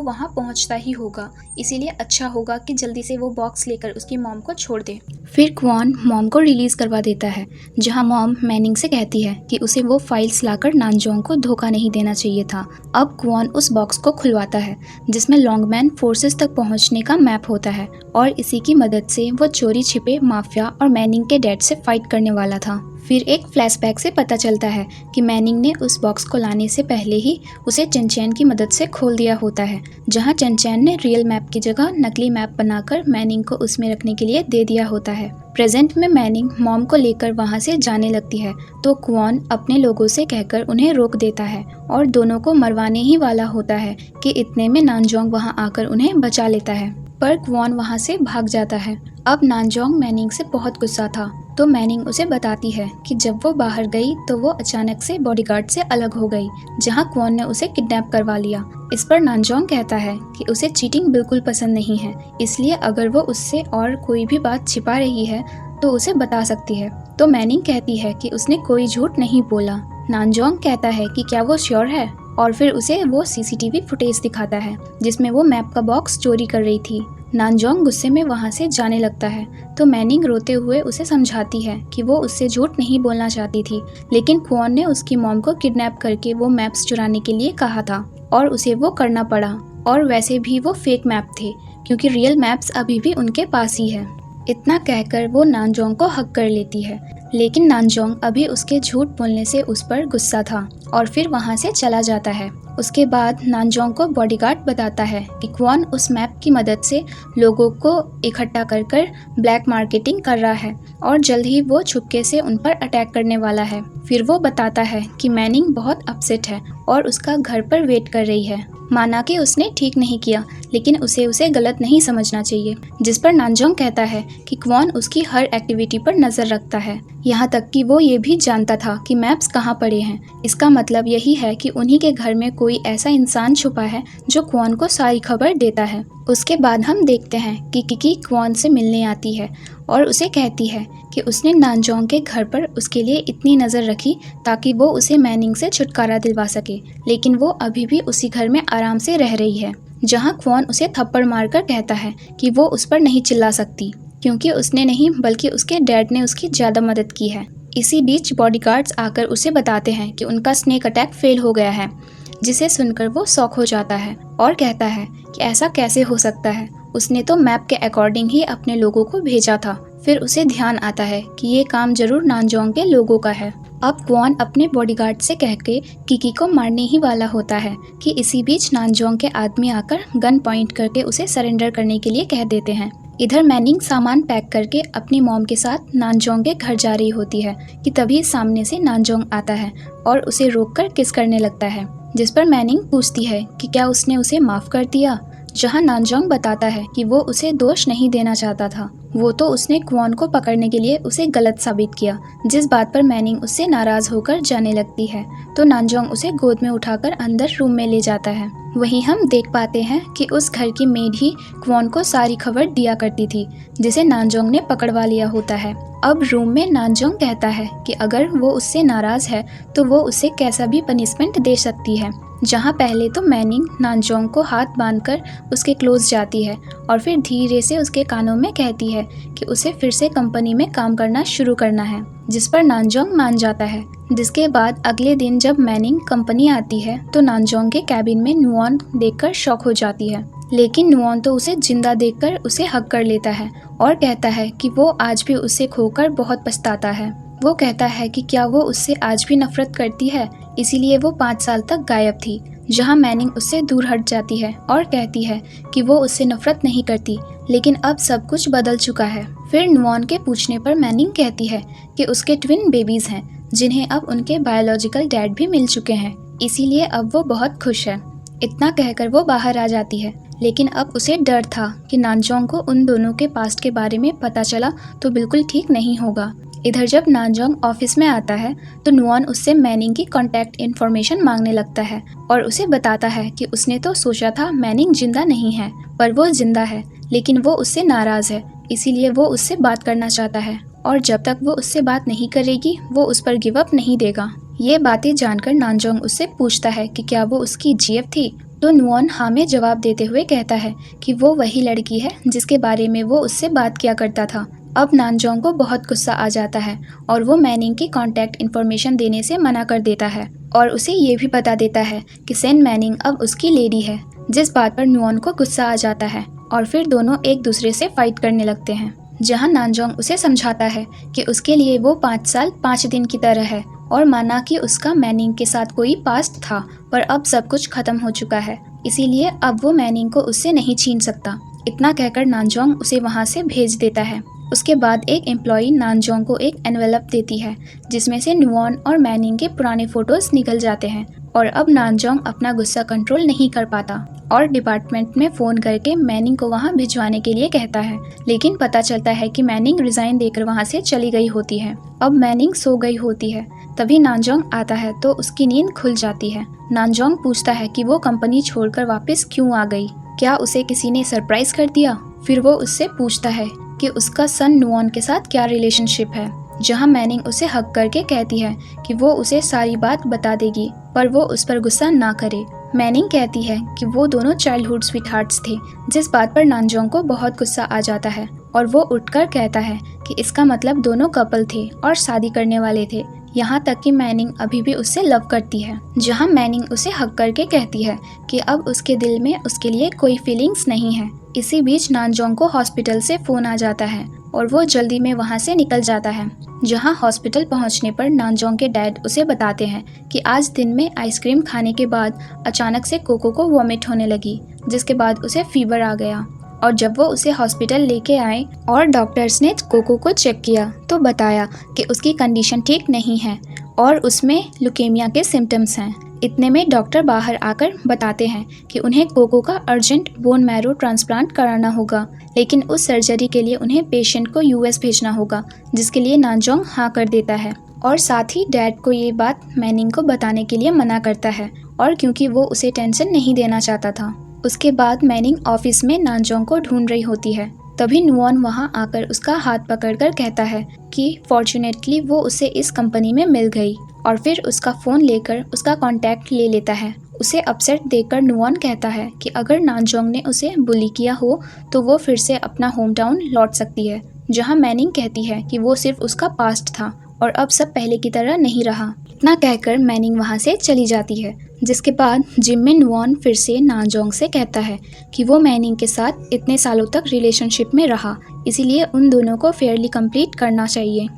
Speaker 1: वहाँ पहुँचता ही होगा, इसीलिए अच्छा होगा कि जल्दी से वो बॉक्स लेकर उसकी मॉम को छोड़ दे। फिर क्वान मॉम को रिलीज करवा देता है, जहाँ मॉम मैनिंग से कहती है कि उसे वो फाइल्स लाकर नानजोंग को धोखा नहीं देना चाहिए था। अब क्वान उस बॉक्स को खुलवाता है जिसमें लॉन्गमैन फोर्सेस तक पहुँचने का मैप होता है और इसी की मदद से वो चोरी छिपे माफिया और मैनिंग के डैड से फाइट करने वाला था। फिर एक फ्लैशबैक से पता चलता है कि मैनिंग ने उस बॉक्स को लाने से पहले ही उसे चेन की मदद से खोल दिया होता है, जहां चेन ने रियल मैप की जगह नकली मैप बनाकर मैनिंग को उसमें रखने के लिए दे दिया होता है। प्रेजेंट में मैनिंग मॉम को लेकर वहां से जाने लगती है तो क्वान अपने लोगों से कहकर उन्हें रोक देता है और दोनों को मरवाने ही वाला होता है कि इतने में नानजोंग वहां आकर उन्हें बचा लेता है, पर क्वान वहां से भाग जाता है। अब नानजोंग मैनिंग से बहुत गुस्सा था तो मैनिंग उसे बताती है कि जब वो बाहर गई तो वो अचानक से बॉडीगार्ड से अलग हो गई, जहां क्वान ने उसे किडनैप करवा लिया। इस पर नानजोंग कहता है कि उसे चीटिंग बिल्कुल पसंद नहीं है, इसलिए अगर वो उससे और कोई भी बात छिपा रही है तो उसे बता सकती है। तो मैनिंग कहती है कि उसने कोई झूठ नहीं बोला। नानजोंग कहता है कि क्या वो श्योर है, और फिर उसे वो सीसीटीवी फुटेज दिखाता है जिसमें वो मैप का बॉक्स चोरी कर रही थी। नानजोंग गुस्से में वहाँ से जाने लगता है तो मैनिंग रोते हुए उसे समझाती है कि वो उससे झूठ नहीं बोलना चाहती थी, लेकिन क्वॉन ने उसकी मॉम को किडनैप करके वो मैप्स चुराने के लिए कहा था और उसे वो करना पड़ा। और वैसे भी वो फेक मैप थे क्योंकि रियल मैप्स अभी भी उनके पास ही है। इतना कहकर वो नानजोंग को हक कर लेती है, लेकिन नानजोंग अभी उसके झूठ बोलने से उस पर गुस्सा था और फिर वहाँ से चला जाता है। उसके बाद नानजोंग को बॉडीगार्ड बताता है कि क्वॉन उस मैप की मदद से लोगों को इकट्ठा कर ब्लैक मार्केटिंग कर रहा है और जल्द ही वो छुपके से उन पर अटैक करने वाला है। फिर वो बताता है कि मैनिंग बहुत अपसेट है और उसका घर पर वेट कर रही है। माना कि उसने ठीक नहीं किया, लेकिन उसे गलत नहीं समझना चाहिए। जिस पर नानजोंग कहता है कि क्वॉन उसकी हर एक्टिविटी पर नज़र रखता है, यहाँ तक कि वो ये भी जानता था कि मैप्स कहाँ पड़े हैं। इसका मतलब यही है कि उन्हीं के घर में कोई ऐसा इंसान छुपा है जो क्वॉन को सारी खबर देता है। उसके बाद हम देखते हैं कि किकी क्वॉन से मिलने आती है और उसे कहती है कि उसने नानजोंग के घर पर उसके लिए इतनी नज़र रखी ताकि वो उसे मैनिंग से छुटकारा दिलवा सके, लेकिन वो अभी भी उसी घर में आराम से रह रही है, जहां क्वॉन उसे थप्पड़ मारकर कहता है कि वो उस पर नहीं चिल्ला सकती क्योंकि उसने नहीं बल्कि उसके डैड ने उसकी ज़्यादा मदद की है। इसी बीच बॉडीगार्ड्स आकर उसे बताते हैं कि उनका स्नेक अटैक फेल हो गया है, जिसे सुनकर वो शॉक हो जाता है और कहता है कि ऐसा कैसे हो सकता है, उसने तो मैप के अकॉर्डिंग ही अपने लोगों को भेजा था। फिर उसे ध्यान आता है कि ये काम जरूर नानजोंग के लोगों का है। अब क्वॉन अपने बॉडीगार्ड से कह के किकी को मारने ही वाला होता है कि इसी बीच नानजोंग के आदमी आकर गन पॉइंट करके उसे सरेंडर करने के लिए कह देते हैं। इधर मैनिंग सामान पैक करके अपनी मॉम के साथ नानजोंग के घर जा रही होती है कि तभी सामने से नानजोंग आता है और उसे रोककर किस करने लगता है, जिस पर मैनिंग पूछती है कि क्या उसने उसे माफ़ कर दिया, जहां नानजोंग बताता है कि वो उसे दोष नहीं देना चाहता था, वो तो उसने क्वॉन को पकड़ने के लिए उसे गलत साबित किया। जिस बात पर मैनिंग उससे नाराज होकर जाने लगती है तो नानजोंग उसे गोद में उठाकर अंदर रूम में ले जाता है। वहीं हम देख पाते हैं कि उस घर की मेड ही क्वॉन को सारी खबर दिया करती थी, जिसे नानजोंग ने पकड़वा लिया होता है। अब रूम में नानजोंग कहता है कि अगर वो उससे नाराज है तो वो उसे कैसा भी पनिशमेंट दे सकती है, जहां पहले तो मैनिंग नानजोंग को हाथ बांधकर उसके क्लोज जाती है और फिर धीरे से उसके कानों में कहती है कि उसे फिर से कंपनी में काम करना शुरू करना है, जिस पर नानजोंग मान जाता है। जिसके बाद अगले दिन जब मैनिंग कंपनी आती है तो नानजोंग के कैबिन में नुओन देखकर शॉक हो जाती है, लेकिन नुओन तो उसे जिंदा देखकर उसे हग कर लेता है और कहता है कि वो आज भी उसे खोकर बहुत पछताता है। वो कहता है कि क्या वो उससे आज भी नफरत करती है, इसीलिए वो 5 साल तक गायब थी, जहां मैनिंग उससे दूर हट जाती है और कहती है कि वो उससे नफरत नहीं करती, लेकिन अब सब कुछ बदल चुका है। फिर नुओन के पूछने पर मैनिंग कहती है कि उसके ट्विन बेबीज हैं, जिन्हें अब उनके बायोलॉजिकल डैड भी मिल चुके हैं, इसीलिए अब वो बहुत खुश है। इतना कहकर वो बाहर आ जाती है, लेकिन अब उसे डर था कि नानजोंग को उन दोनों के पास्ट के बारे में पता चला तो बिल्कुल ठीक नहीं होगा। इधर जब नानजोंग ऑफिस में आता है तो नुओन उससे मैनिंग की कॉन्टैक्ट इन्फॉर्मेशन मांगने लगता है और उसे बताता है कि उसने तो सोचा था मैनिंग जिंदा नहीं है, पर वो जिंदा है, लेकिन वो उससे नाराज है, इसीलिए वो उससे बात करना चाहता है और जब तक वो उससे बात नहीं करेगी वो उस पर गिव अप नहीं देगा। ये बातें जानकर नानजोंग उससे पूछता है कि क्या वो उसकी जीएफ थी, तो नुओन हाँ में जवाब देते हुए कहता है कि वो वही लड़की है जिसके बारे में वो उससे बात किया करता था। अब नानजोंग को बहुत गुस्सा आ जाता है और वो मैनिंग की कॉन्टैक्ट इन्फॉर्मेशन देने से मना कर देता है और उसे ये भी बता देता है कि सेन मैनिंग अब उसकी लेडी है, जिस बात पर नुओन को गुस्सा आ जाता है और फिर दोनों एक दूसरे से फाइट करने लगते हैं, जहां नानजोंग उसे समझाता है कि उसके लिए वो 5 साल 5 दिन की तरह है और माना कि उसका मैनिंग के साथ कोई पास्ट था, पर अब सब कुछ खत्म हो चुका है, इसीलिए अब वो मैनिंग को उससे नहीं छीन सकता। इतना कहकर नानजोंग उसे वहाँ से भेज देता है। उसके बाद एक एम्प्लॉई नानजोंग को एक एनवेलप देती है जिसमें से नुओन और मैनिंग के पुराने फोटोज निकल जाते हैं और अब नानजोंग अपना गुस्सा कंट्रोल नहीं कर पाता और डिपार्टमेंट में फ़ोन करके मैनिंग को वहां भिजवाने के लिए कहता है, लेकिन पता चलता है कि मैनिंग रिज़ाइन देकर वहां से चली गई होती है। अब मैनिंग सो गई होती है, तभी नानजोंग आता है तो उसकी नींद खुल जाती है। नानजोंग पूछता है कि वो कंपनी छोड़कर वापस क्यों आ गई, क्या उसे किसी ने सरप्राइज कर दिया। फिर वो उससे पूछता है कि उसका सन नुओन के साथ क्या रिलेशनशिप है, जहां मैनिंग उसे हक करके कहती है कि वो उसे सारी बात बता देगी पर वो उस पर गुस्सा ना करे। मैनिंग कहती है कि वो दोनों चाइल्डहुड स्वीटहार्ट्स थे, जिस बात पर नानजोंग को बहुत गुस्सा आ जाता है और वो उठकर कहता है कि इसका मतलब दोनों कपल थे और शादी करने वाले थे। यहाँ तक कि मैनिंग अभी भी उससे लव करती है, जहाँ मैनिंग उसे हक करके कहती है कि अब उसके दिल में उसके लिए कोई फीलिंग्स नहीं है। इसी बीच नानजोंग को हॉस्पिटल से फोन आ जाता है और वो जल्दी में वहाँ से निकल जाता है। जहाँ हॉस्पिटल पहुँचने पर नानजोंग के डैड उसे बताते हैं कि आज दिन में आइसक्रीम खाने के बाद अचानक से कोको को वॉमिट होने लगी, जिसके बाद उसे फीवर आ गया। और जब वो उसे हॉस्पिटल लेके आए और डॉक्टर्स ने कोको को चेक किया तो बताया कि उसकी कंडीशन ठीक नहीं है और उसमें ल्यूकेमिया के सिम्टम्स हैं। इतने में डॉक्टर बाहर आकर बताते हैं कि उन्हें कोको का अर्जेंट बोन मैरो ट्रांसप्लांट कराना होगा, लेकिन उस सर्जरी के लिए उन्हें पेशेंट को यूएस भेजना होगा, जिसके लिए नानजोंग हाँ कर देता है और साथ ही डैड को ये बात मैनिंग को बताने के लिए मना करता है, और क्योंकि वो उसे टेंशन नहीं देना चाहता था। उसके बाद मैनिंग ऑफिस में नानजोंग को ढूंढ रही होती है। तभी नुओन वहाँ आकर उसका हाथ पकड़कर कहता है कि फॉर्चुनेटली वो उसे इस कंपनी में मिल गई, और फिर उसका फ़ोन लेकर उसका कांटेक्ट ले लेता है। उसे अपसेट देखकर नुओन कहता है कि अगर नानजोंग ने उसे बुली किया हो तो वो फिर से अपना होम टाउन लौट सकती है, जहाँ मैनिंग कहती है कि वो सिर्फ उसका पास्ट था और अब सब पहले की तरह नहीं रहा। इतना कहकर मैनिंग वहाँ से चली जाती है, जिसके बाद जिम में नुओन फिर से नानजोंग से कहता है कि वो मैनिंग के साथ इतने सालों तक रिलेशनशिप में रहा, इसीलिए उन दोनों को फेयरली कंप्लीट करना चाहिए।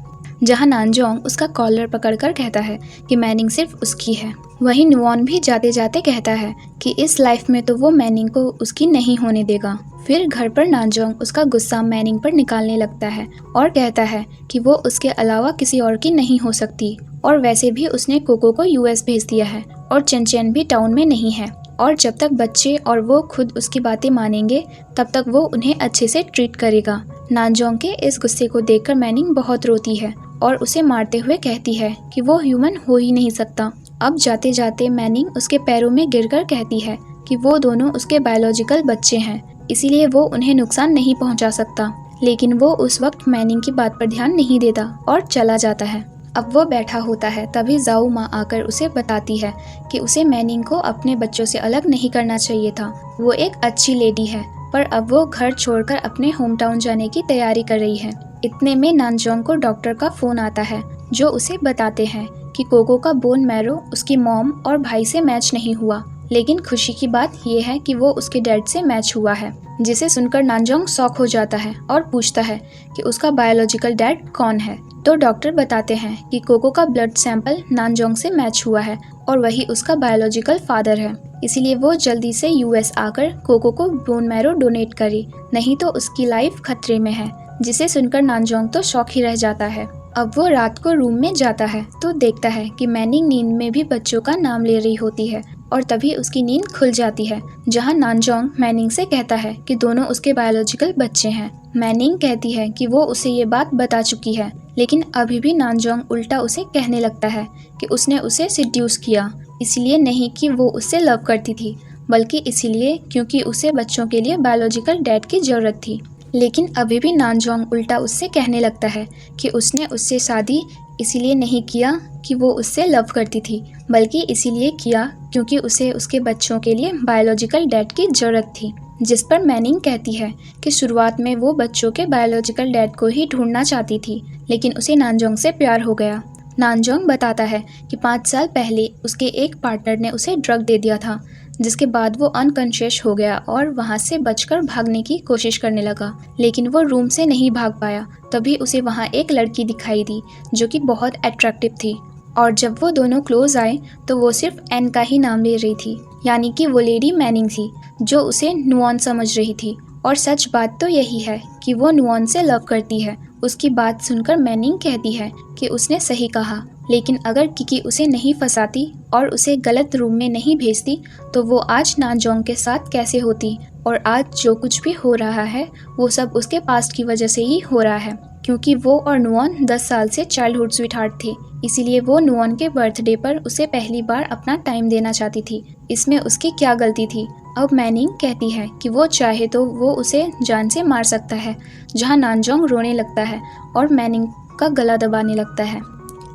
Speaker 1: जहाँ नानजोंग उसका कॉलर पकड़कर कहता है कि मैनिंग सिर्फ उसकी है। वहीं नुओन भी जाते जाते कहता है कि इस लाइफ में तो वो मैनिंग को उसकी नहीं होने देगा। फिर घर पर नानजोंग उसका गुस्सा मैनिंग पर निकालने लगता है और कहता है कि वो उसके अलावा किसी और की नहीं हो सकती, और वैसे भी उसने कोको को यूएस भेज दिया है और चेनचेन भी टाउन में नहीं है, और जब तक बच्चे और वो खुद उसकी बातें मानेंगे तब तक वो उन्हें अच्छे से ट्रीट करेगा। नानजोंग के इस गुस्से को देखकर मैनिंग बहुत रोती है और उसे मारते हुए कहती है कि वो ह्यूमन हो ही नहीं सकता। अब जाते जाते मैनिंग उसके पैरों में गिरकर कहती है कि वो दोनों उसके बायोलॉजिकल बच्चे हैं, इसीलिए वो उन्हें नुकसान नहीं पहुंचा सकता। लेकिन वो उस वक्त मैनिंग की बात पर ध्यान नहीं देता और चला जाता है। अब वो बैठा होता है, तभी जाऊ माँ आकर उसे बताती है कि उसे मैनिंग को अपने बच्चों से अलग नहीं करना चाहिए था। वो एक अच्छी लेडी है, पर अब वो घर छोड़कर अपने होम टाउन जाने की तैयारी कर रही है। इतने में नानजोंग को डॉक्टर का फोन आता है, जो उसे बताते हैं कि कोको का बोन मैरो उसकी मॉम और भाई से मैच नहीं हुआ, लेकिन खुशी की बात यह है कि वो उसके डैड से मैच हुआ है, जिसे सुनकर नानजोंग शॉक हो जाता है और पूछता है कि उसका बायोलॉजिकल डैड कौन है। तो डॉक्टर बताते हैं कि कोको का ब्लड सैंपल नानजोंग से मैच हुआ है और वही उसका बायोलॉजिकल फादर है, इसीलिए वो जल्दी से यूएस आकर कोको को बोन मैरो डोनेट करे, नहीं तो उसकी लाइफ खतरे में है। जिसे सुनकर नानजोंग तो शॉक ही रह जाता है। अब वो रात को रूम में जाता है तो देखता है कि मैनिंग नींद में भी बच्चों का नाम ले रही होती है, और तभी उसकी नींद खुल जाती है, जहां नानजोंग मैनिंग से कहता है कि दोनों उसके बायोलॉजिकल बच्चे हैं। मैनिंग कहती है कि वो उसे ये बात बता चुकी है, लेकिन अभी भी नानजोंग उल्टा उसे कहने लगता है कि उसने उसे सिड्यूस किया, इसलिए नहीं कि वो उससे लव करती थी, बल्कि इसीलिए क्योंकि उसे बच्चों के लिए बायोलॉजिकल डैड की जरूरत थी। लेकिन अभी भी नानजोंग उल्टा उससे कहने लगता है कि उसने उससे शादी इसीलिए नहीं किया कि वो उससे लव करती थी, बल्कि इसीलिए किया क्योंकि उसे उसके बच्चों के लिए बायोलॉजिकल डैड की जरूरत थी। जिस पर मैनिंग कहती है कि शुरुआत में वो बच्चों के बायोलॉजिकल डैड को ही ढूंढना चाहती थी, लेकिन उसे नानजोंग से प्यार हो गया। नानजोंग बताता है कि 5 साल पहले उसके एक पार्टनर ने उसे ड्रग दे दिया था, जिसके बाद वो अनकॉन्शियस हो गया और वहाँ से बचकर भागने की कोशिश करने लगा, लेकिन वो रूम से नहीं भाग पाया। तभी उसे वहाँ एक लड़की दिखाई दी जो कि बहुत अट्रैक्टिव थी, और जब वो दोनों क्लोज आए तो वो सिर्फ एन का ही नाम ले रही थी, यानी कि वो लेडी मैनिंग थी जो उसे नुओन समझ रही थी। और सच बात तो यही है कि वो नुओन से लव करती है। उसकी बात सुनकर मैनिंग कहती है कि उसने सही कहा, लेकिन अगर किकी उसे नहीं फंसाती और उसे गलत रूम में नहीं भेजती तो वो आज नानजोंग के साथ कैसे होती, और आज जो कुछ भी हो रहा है वो सब उसके पास्ट की वजह से ही हो रहा है, क्योंकि वो और नुओन 10 साल से चाइल्डहुड स्वीटहार्ट थे, इसीलिए वो नुओन के बर्थडे पर उसे पहली बार अपना टाइम देना चाहती थी। इसमें उसकी क्या गलती थी। अब मैनिंग कहती है कि वो चाहे तो वो उसे जान से मार सकता है, जहां नानजोंग रोने लगता है और मैनिंग का गला दबाने लगता है,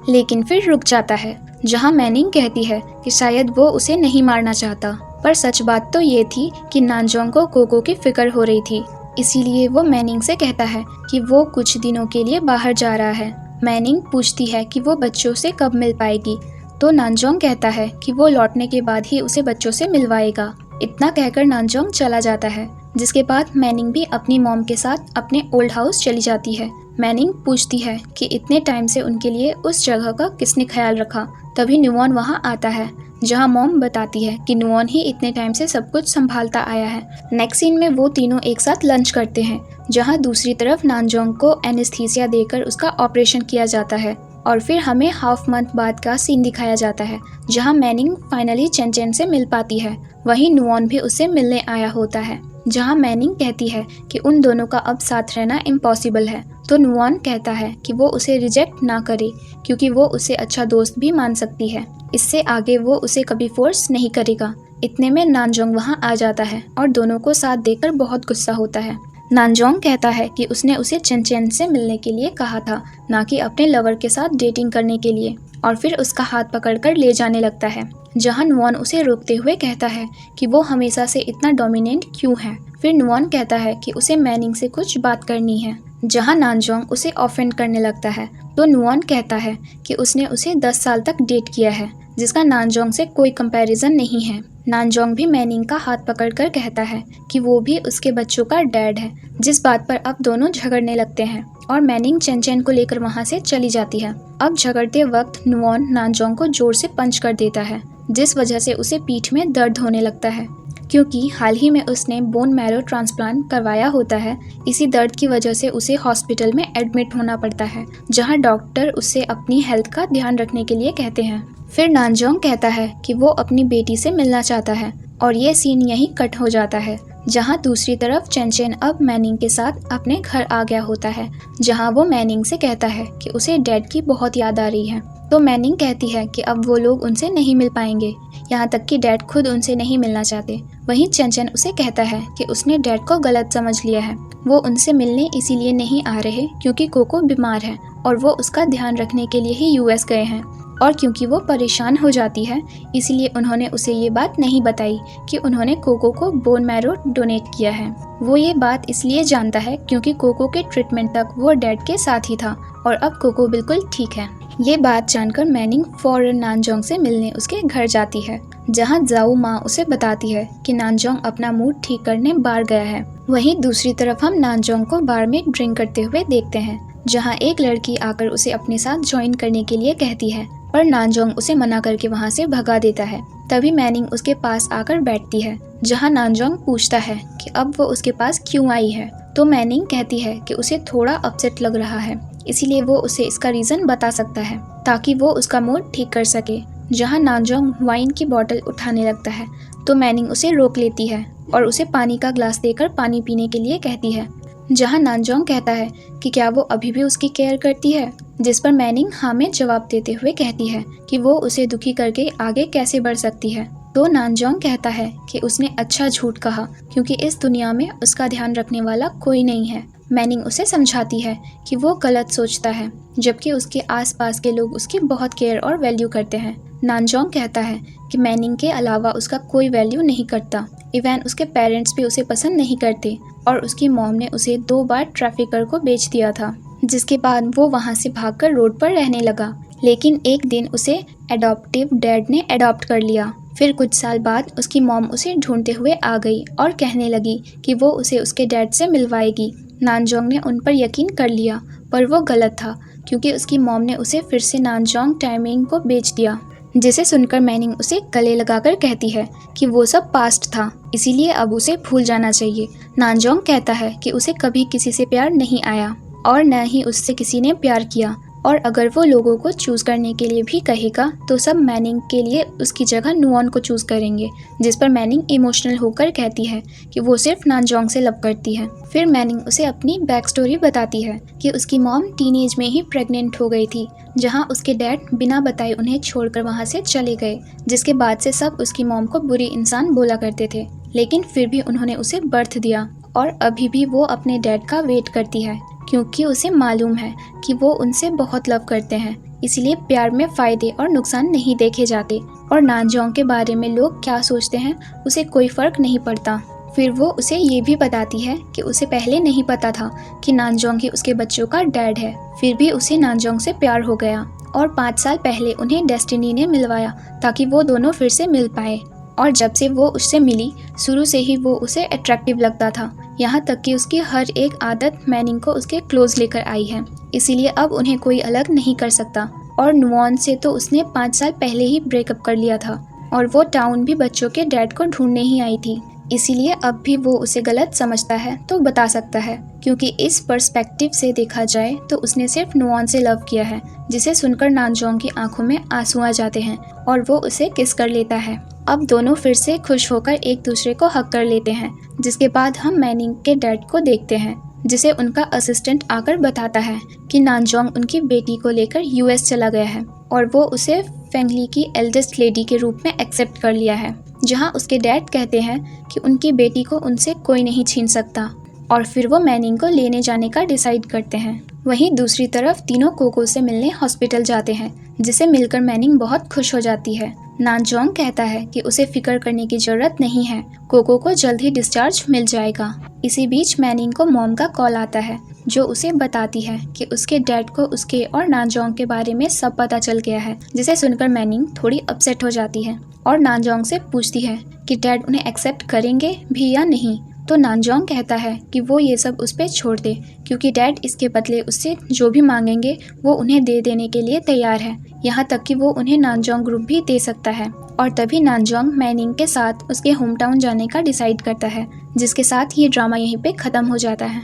Speaker 1: लेकिन फिर रुक जाता है। जहाँ मैनिंग कहती है कि शायद वो उसे नहीं मारना चाहता, पर सच बात तो ये थी कि नानजोंग को कोको की फिक्र हो रही थी। इसीलिए वो मैनिंग से कहता है कि वो कुछ दिनों के लिए बाहर जा रहा है। मैनिंग पूछती है कि वो बच्चों से कब मिल पाएगी, तो नानजोंग कहता है कि वो लौटने के बाद ही उसे बच्चों से मिलवाएगा। इतना कहकर नानजोंग चला जाता है, जिसके बाद मैनिंग भी अपनी मॉम के साथ अपने ओल्ड हाउस चली जाती है। मैनिंग पूछती है कि इतने टाइम से उनके लिए उस जगह का किसने ख्याल रखा। तभी नुवॉन वहाँ आता है, जहाँ मॉम बताती है कि नुवॉन ही इतने टाइम से सब कुछ संभालता आया है। नेक्स्ट सीन में वो तीनों एक साथ लंच करते हैं, जहाँ दूसरी तरफ नानजोंग को एनेस्थीसिया देकर उसका ऑपरेशन किया जाता है। और फिर हमें हाफ मंथ बाद का सीन दिखाया जाता है, जहाँ मैनिंग फाइनली चेन चेन से मिल पाती है। वहीं नुवॉन भी उससे मिलने आया होता है, जहाँ मैनिंग कहती है कि उन दोनों का अब साथ रहना इम्पॉसिबल है। तो नुवॉन कहता है कि वो उसे रिजेक्ट ना करे, क्योंकि वो उसे अच्छा दोस्त भी मान सकती है। इससे आगे वो उसे कभी फोर्स नहीं करेगा। इतने में नानजोंग वहाँ आ जाता है और दोनों को साथ देकर बहुत गुस्सा होता है। नानजोंग कहता है कि उसने उसे चेन चेन से मिलने के लिए कहा था, ना कि अपने लवर के साथ डेटिंग करने के लिए, और फिर उसका हाथ पकड़कर ले जाने लगता है। जहाँ नुवॉन उसे रोकते हुए कहता है कि वो हमेशा से इतना डोमिनेंट क्यों है। फिर नुवॉन कहता है कि उसे मैनिंग से कुछ बात करनी है, जहाँ नानजोंग उसे ऑफेंड करने लगता है। तो नुवॉन कहता है कि उसने उसे 10 साल तक डेट किया है, जिसका नानजोंग से कोई कंपैरिजन नहीं है। नानजोंग भी मैनिंग का हाथ पकड़कर कहता है कि वो भी उसके बच्चों का डैड है, जिस बात पर अब दोनों झगड़ने लगते हैं और मैनिंग चेन चेन को लेकर वहाँ से चली जाती है। अब झगड़ते वक्त नुवॉन नानजोंग को जोर से पंच कर देता है, जिस वजह से उसे पीठ में दर्द होने लगता है, क्योंकि हाल ही में उसने बोन मैरो ट्रांसप्लांट करवाया होता है। इसी दर्द की वजह से उसे हॉस्पिटल में एडमिट होना पड़ता है, जहां डॉक्टर उससे अपनी हेल्थ का ध्यान रखने के लिए कहते हैं। फिर नानजोंग कहता है कि वो अपनी बेटी से मिलना चाहता है, और ये सीन यहीं कट हो जाता है, जहां दूसरी तरफ चेन चेन अब मैनिंग के साथ अपने घर आ गया होता है, जहां वो मैनिंग से कहता है कि उसे डैड की बहुत याद आ रही है। तो मैनिंग कहती है कि अब वो लोग उनसे नहीं मिल पाएंगे, यहाँ तक कि डैड खुद उनसे नहीं मिलना चाहते। वहीं चेन चेन उसे कहता है कि उसने डैड को गलत समझ लिया है, वो उनसे मिलने इसीलिए नहीं आ रहे क्योंकि कोको बीमार है और वो उसका ध्यान रखने के लिए ही यूएस गए हैं, और क्योंकि वो परेशान हो जाती है इसलिए उन्होंने उसे ये बात नहीं बताई कि उन्होंने कोको को बोन मैरो डोनेट किया है। वो ये बात इसलिए जानता है क्योंकि कोको के ट्रीटमेंट तक वो डैड के साथ ही था और अब कोको बिल्कुल ठीक है। ये बात जानकर मैनिंग फौरन नानजोंग से मिलने उसके घर जाती है, जहां जाओ माँ उसे बताती है कि नानजोंग अपना मूड ठीक करने बार गया है। वहीं दूसरी तरफ हम नानजोंग को बार में ड्रिंक करते हुए देखते हैं, जहां एक लड़की आकर उसे अपने साथ ज्वाइन करने के लिए कहती है, पर नानजोंग उसे मना करके वहां से भगा देता है। तभी मैनिंग उसके पास आकर बैठती है, जहां नानजोंग पूछता है कि अब वो उसके पास क्यों आई है। तो मैनिंग कहती है कि उसे थोड़ा अपसेट लग रहा है, इसीलिए वो उसे इसका रीजन बता सकता है ताकि वो उसका मूड ठीक कर सके। जहां नानजोंग वाइन की बोतल उठाने लगता है तो मैनिंग उसे रोक लेती है और उसे पानी का ग्लास देकर पानी पीने के लिए कहती है, जहां नानजोंग कहता है कि क्या वो अभी भी उसकी केयर करती है, जिस पर मैनिंग हाँ में जवाब देते हुए कहती है कि वो उसे दुखी करके आगे कैसे बढ़ सकती है। तो नानजोंग कहता है कि उसने अच्छा झूठ कहा क्योंकि इस दुनिया में उसका ध्यान रखने वाला कोई नहीं है। मैनिंग उसे समझाती है कि वो गलत सोचता है, जबकि उसके आसपास के लोग उसकी बहुत केयर और वैल्यू करते हैं। नानजोंग कहता है कि मैनिंग के अलावा उसका कोई वैल्यू नहीं करता, इवन उसके पेरेंट्स भी उसे पसंद नहीं करते और उसकी मॉम ने उसे 2 बार ट्रैफिकर को बेच दिया था, जिसके बाद वो वहाँ से भागकर रोड पर रहने लगा। लेकिन एक दिन उसे एडॉप्टिव डैड ने अडॉप्ट कर लिया। फिर कुछ साल बाद उसकी मॉम उसे ढूंढते हुए आ गई और कहने लगी कि वो उसे उसके डैड से मिलवाएगी। नानजोंग ने उन पर यकीन कर लिया, पर वो गलत था क्योंकि उसकी मॉम ने उसे फिर से नानजोंग टाइमिंग को बेच दिया, जिसे सुनकर मैनिंग उसे गले लगाकर कहती है कि वो सब पास्ट था, इसीलिए अब उसे भूल जाना चाहिए। नानजोंग कहता है कि उसे कभी किसी से प्यार नहीं आया और न ही उससे किसी ने प्यार किया, और अगर वो लोगों को चूज करने के लिए भी कहेगा तो सब मैनिंग के लिए उसकी जगह नुवॉन को चूज करेंगे, जिस पर मैनिंग इमोशनल होकर कहती है कि वो सिर्फ नानजोंग से लव करती है। फिर मैनिंग उसे अपनी बैक स्टोरी बताती है कि उसकी मॉम टीनेज में ही प्रेग्नेंट हो गई थी, जहां उसके डैड बिना बताए उन्हें छोड़कर वहां से चले गए, जिसके बाद से सब उसकी मॉम को बुरी इंसान बोला करते थे, लेकिन फिर भी उन्होंने उसे बर्थ दिया और अभी भी वो अपने डैड का वेट करती है क्योंकि उसे मालूम है कि वो उनसे बहुत लव करते हैं। इसलिए प्यार में फ़ायदे और नुकसान नहीं देखे जाते और नानजोंग के बारे में लोग क्या सोचते हैं उसे कोई फ़र्क नहीं पड़ता। फिर वो उसे ये भी बताती है कि उसे पहले नहीं पता था कि नानजोंग ही उसके बच्चों का डैड है। फिर भी उसे नानजोंग से प्यार हो गया और 5 साल पहले उन्हें डेस्टिनी ने मिलवाया ताकि वो दोनों फिर से मिल पाए। और जब से वो उससे मिली शुरू से ही वो उसे अट्रैक्टिव लगता था, यहाँ तक कि उसकी हर एक आदत मैनिंग को उसके क्लोज लेकर आई है। इसीलिए अब उन्हें कोई अलग नहीं कर सकता। और नुवॉन से तो उसने 5 साल पहले ही ब्रेकअप कर लिया था और वो टाउन भी बच्चों के डैड को ढूंढने ही आई थी। इसीलिए अब भी वो उसे गलत समझता है तो बता सकता है, क्योंकि इस पर्सपेक्टिव से देखा जाए तो उसने सिर्फ नुवॉन से लव किया है, जिसे सुनकर नानजोंग की आंखों में आंसू आ जाते हैं और वो उसे किस कर लेता है। अब दोनों फिर से खुश होकर एक दूसरे को हक कर लेते हैं, जिसके बाद हम मैनिंग के डैड को देखते हैं, जिसे उनका असिस्टेंट आकर बताता है कि नानजोंग उनकी बेटी को लेकर यूएस चला गया है और वो उसे फैमिली की एल्डेस्ट लेडी के रूप में एक्सेप्ट कर लिया है, जहां उसके डैड कहते हैं कि उनकी बेटी को उनसे कोई नहीं छीन सकता। और फिर वो मैनिंग को लेने जाने का डिसाइड करते हैं। वहीं दूसरी तरफ तीनों कोको से मिलने हॉस्पिटल जाते हैं, जिसे मिलकर मैनिंग बहुत खुश हो जाती है। नानजोंग कहता है कि उसे फिक्र करने की जरूरत नहीं है, कोको को जल्द ही डिस्चार्ज मिल जाएगा। इसी बीच मैनिंग को मॉम का कॉल आता है, जो उसे बताती है कि उसके डैड को उसके और नानजोंग के बारे में सब पता चल गया है, जिसे सुनकर मैनिंग थोड़ी अपसेट हो जाती है और नानजोंग से पूछती है कि डैड उन्हें एक्सेप्ट करेंगे भी या नहीं। तो नानजोंग कहता है कि वो ये सब उस पर छोड़ दे, क्योंकि डैड इसके बदले उससे जो भी मांगेंगे वो उन्हें दे देने के लिए तैयार है, यहाँ तक कि वो उन्हें नानजोंग ग्रुप भी दे सकता है। और तभी नानजोंग मैनिंग के साथ उसके होम टाउन जाने का डिसाइड करता है, जिसके साथ ये ड्रामा यहीं पे ख़त्म हो जाता है।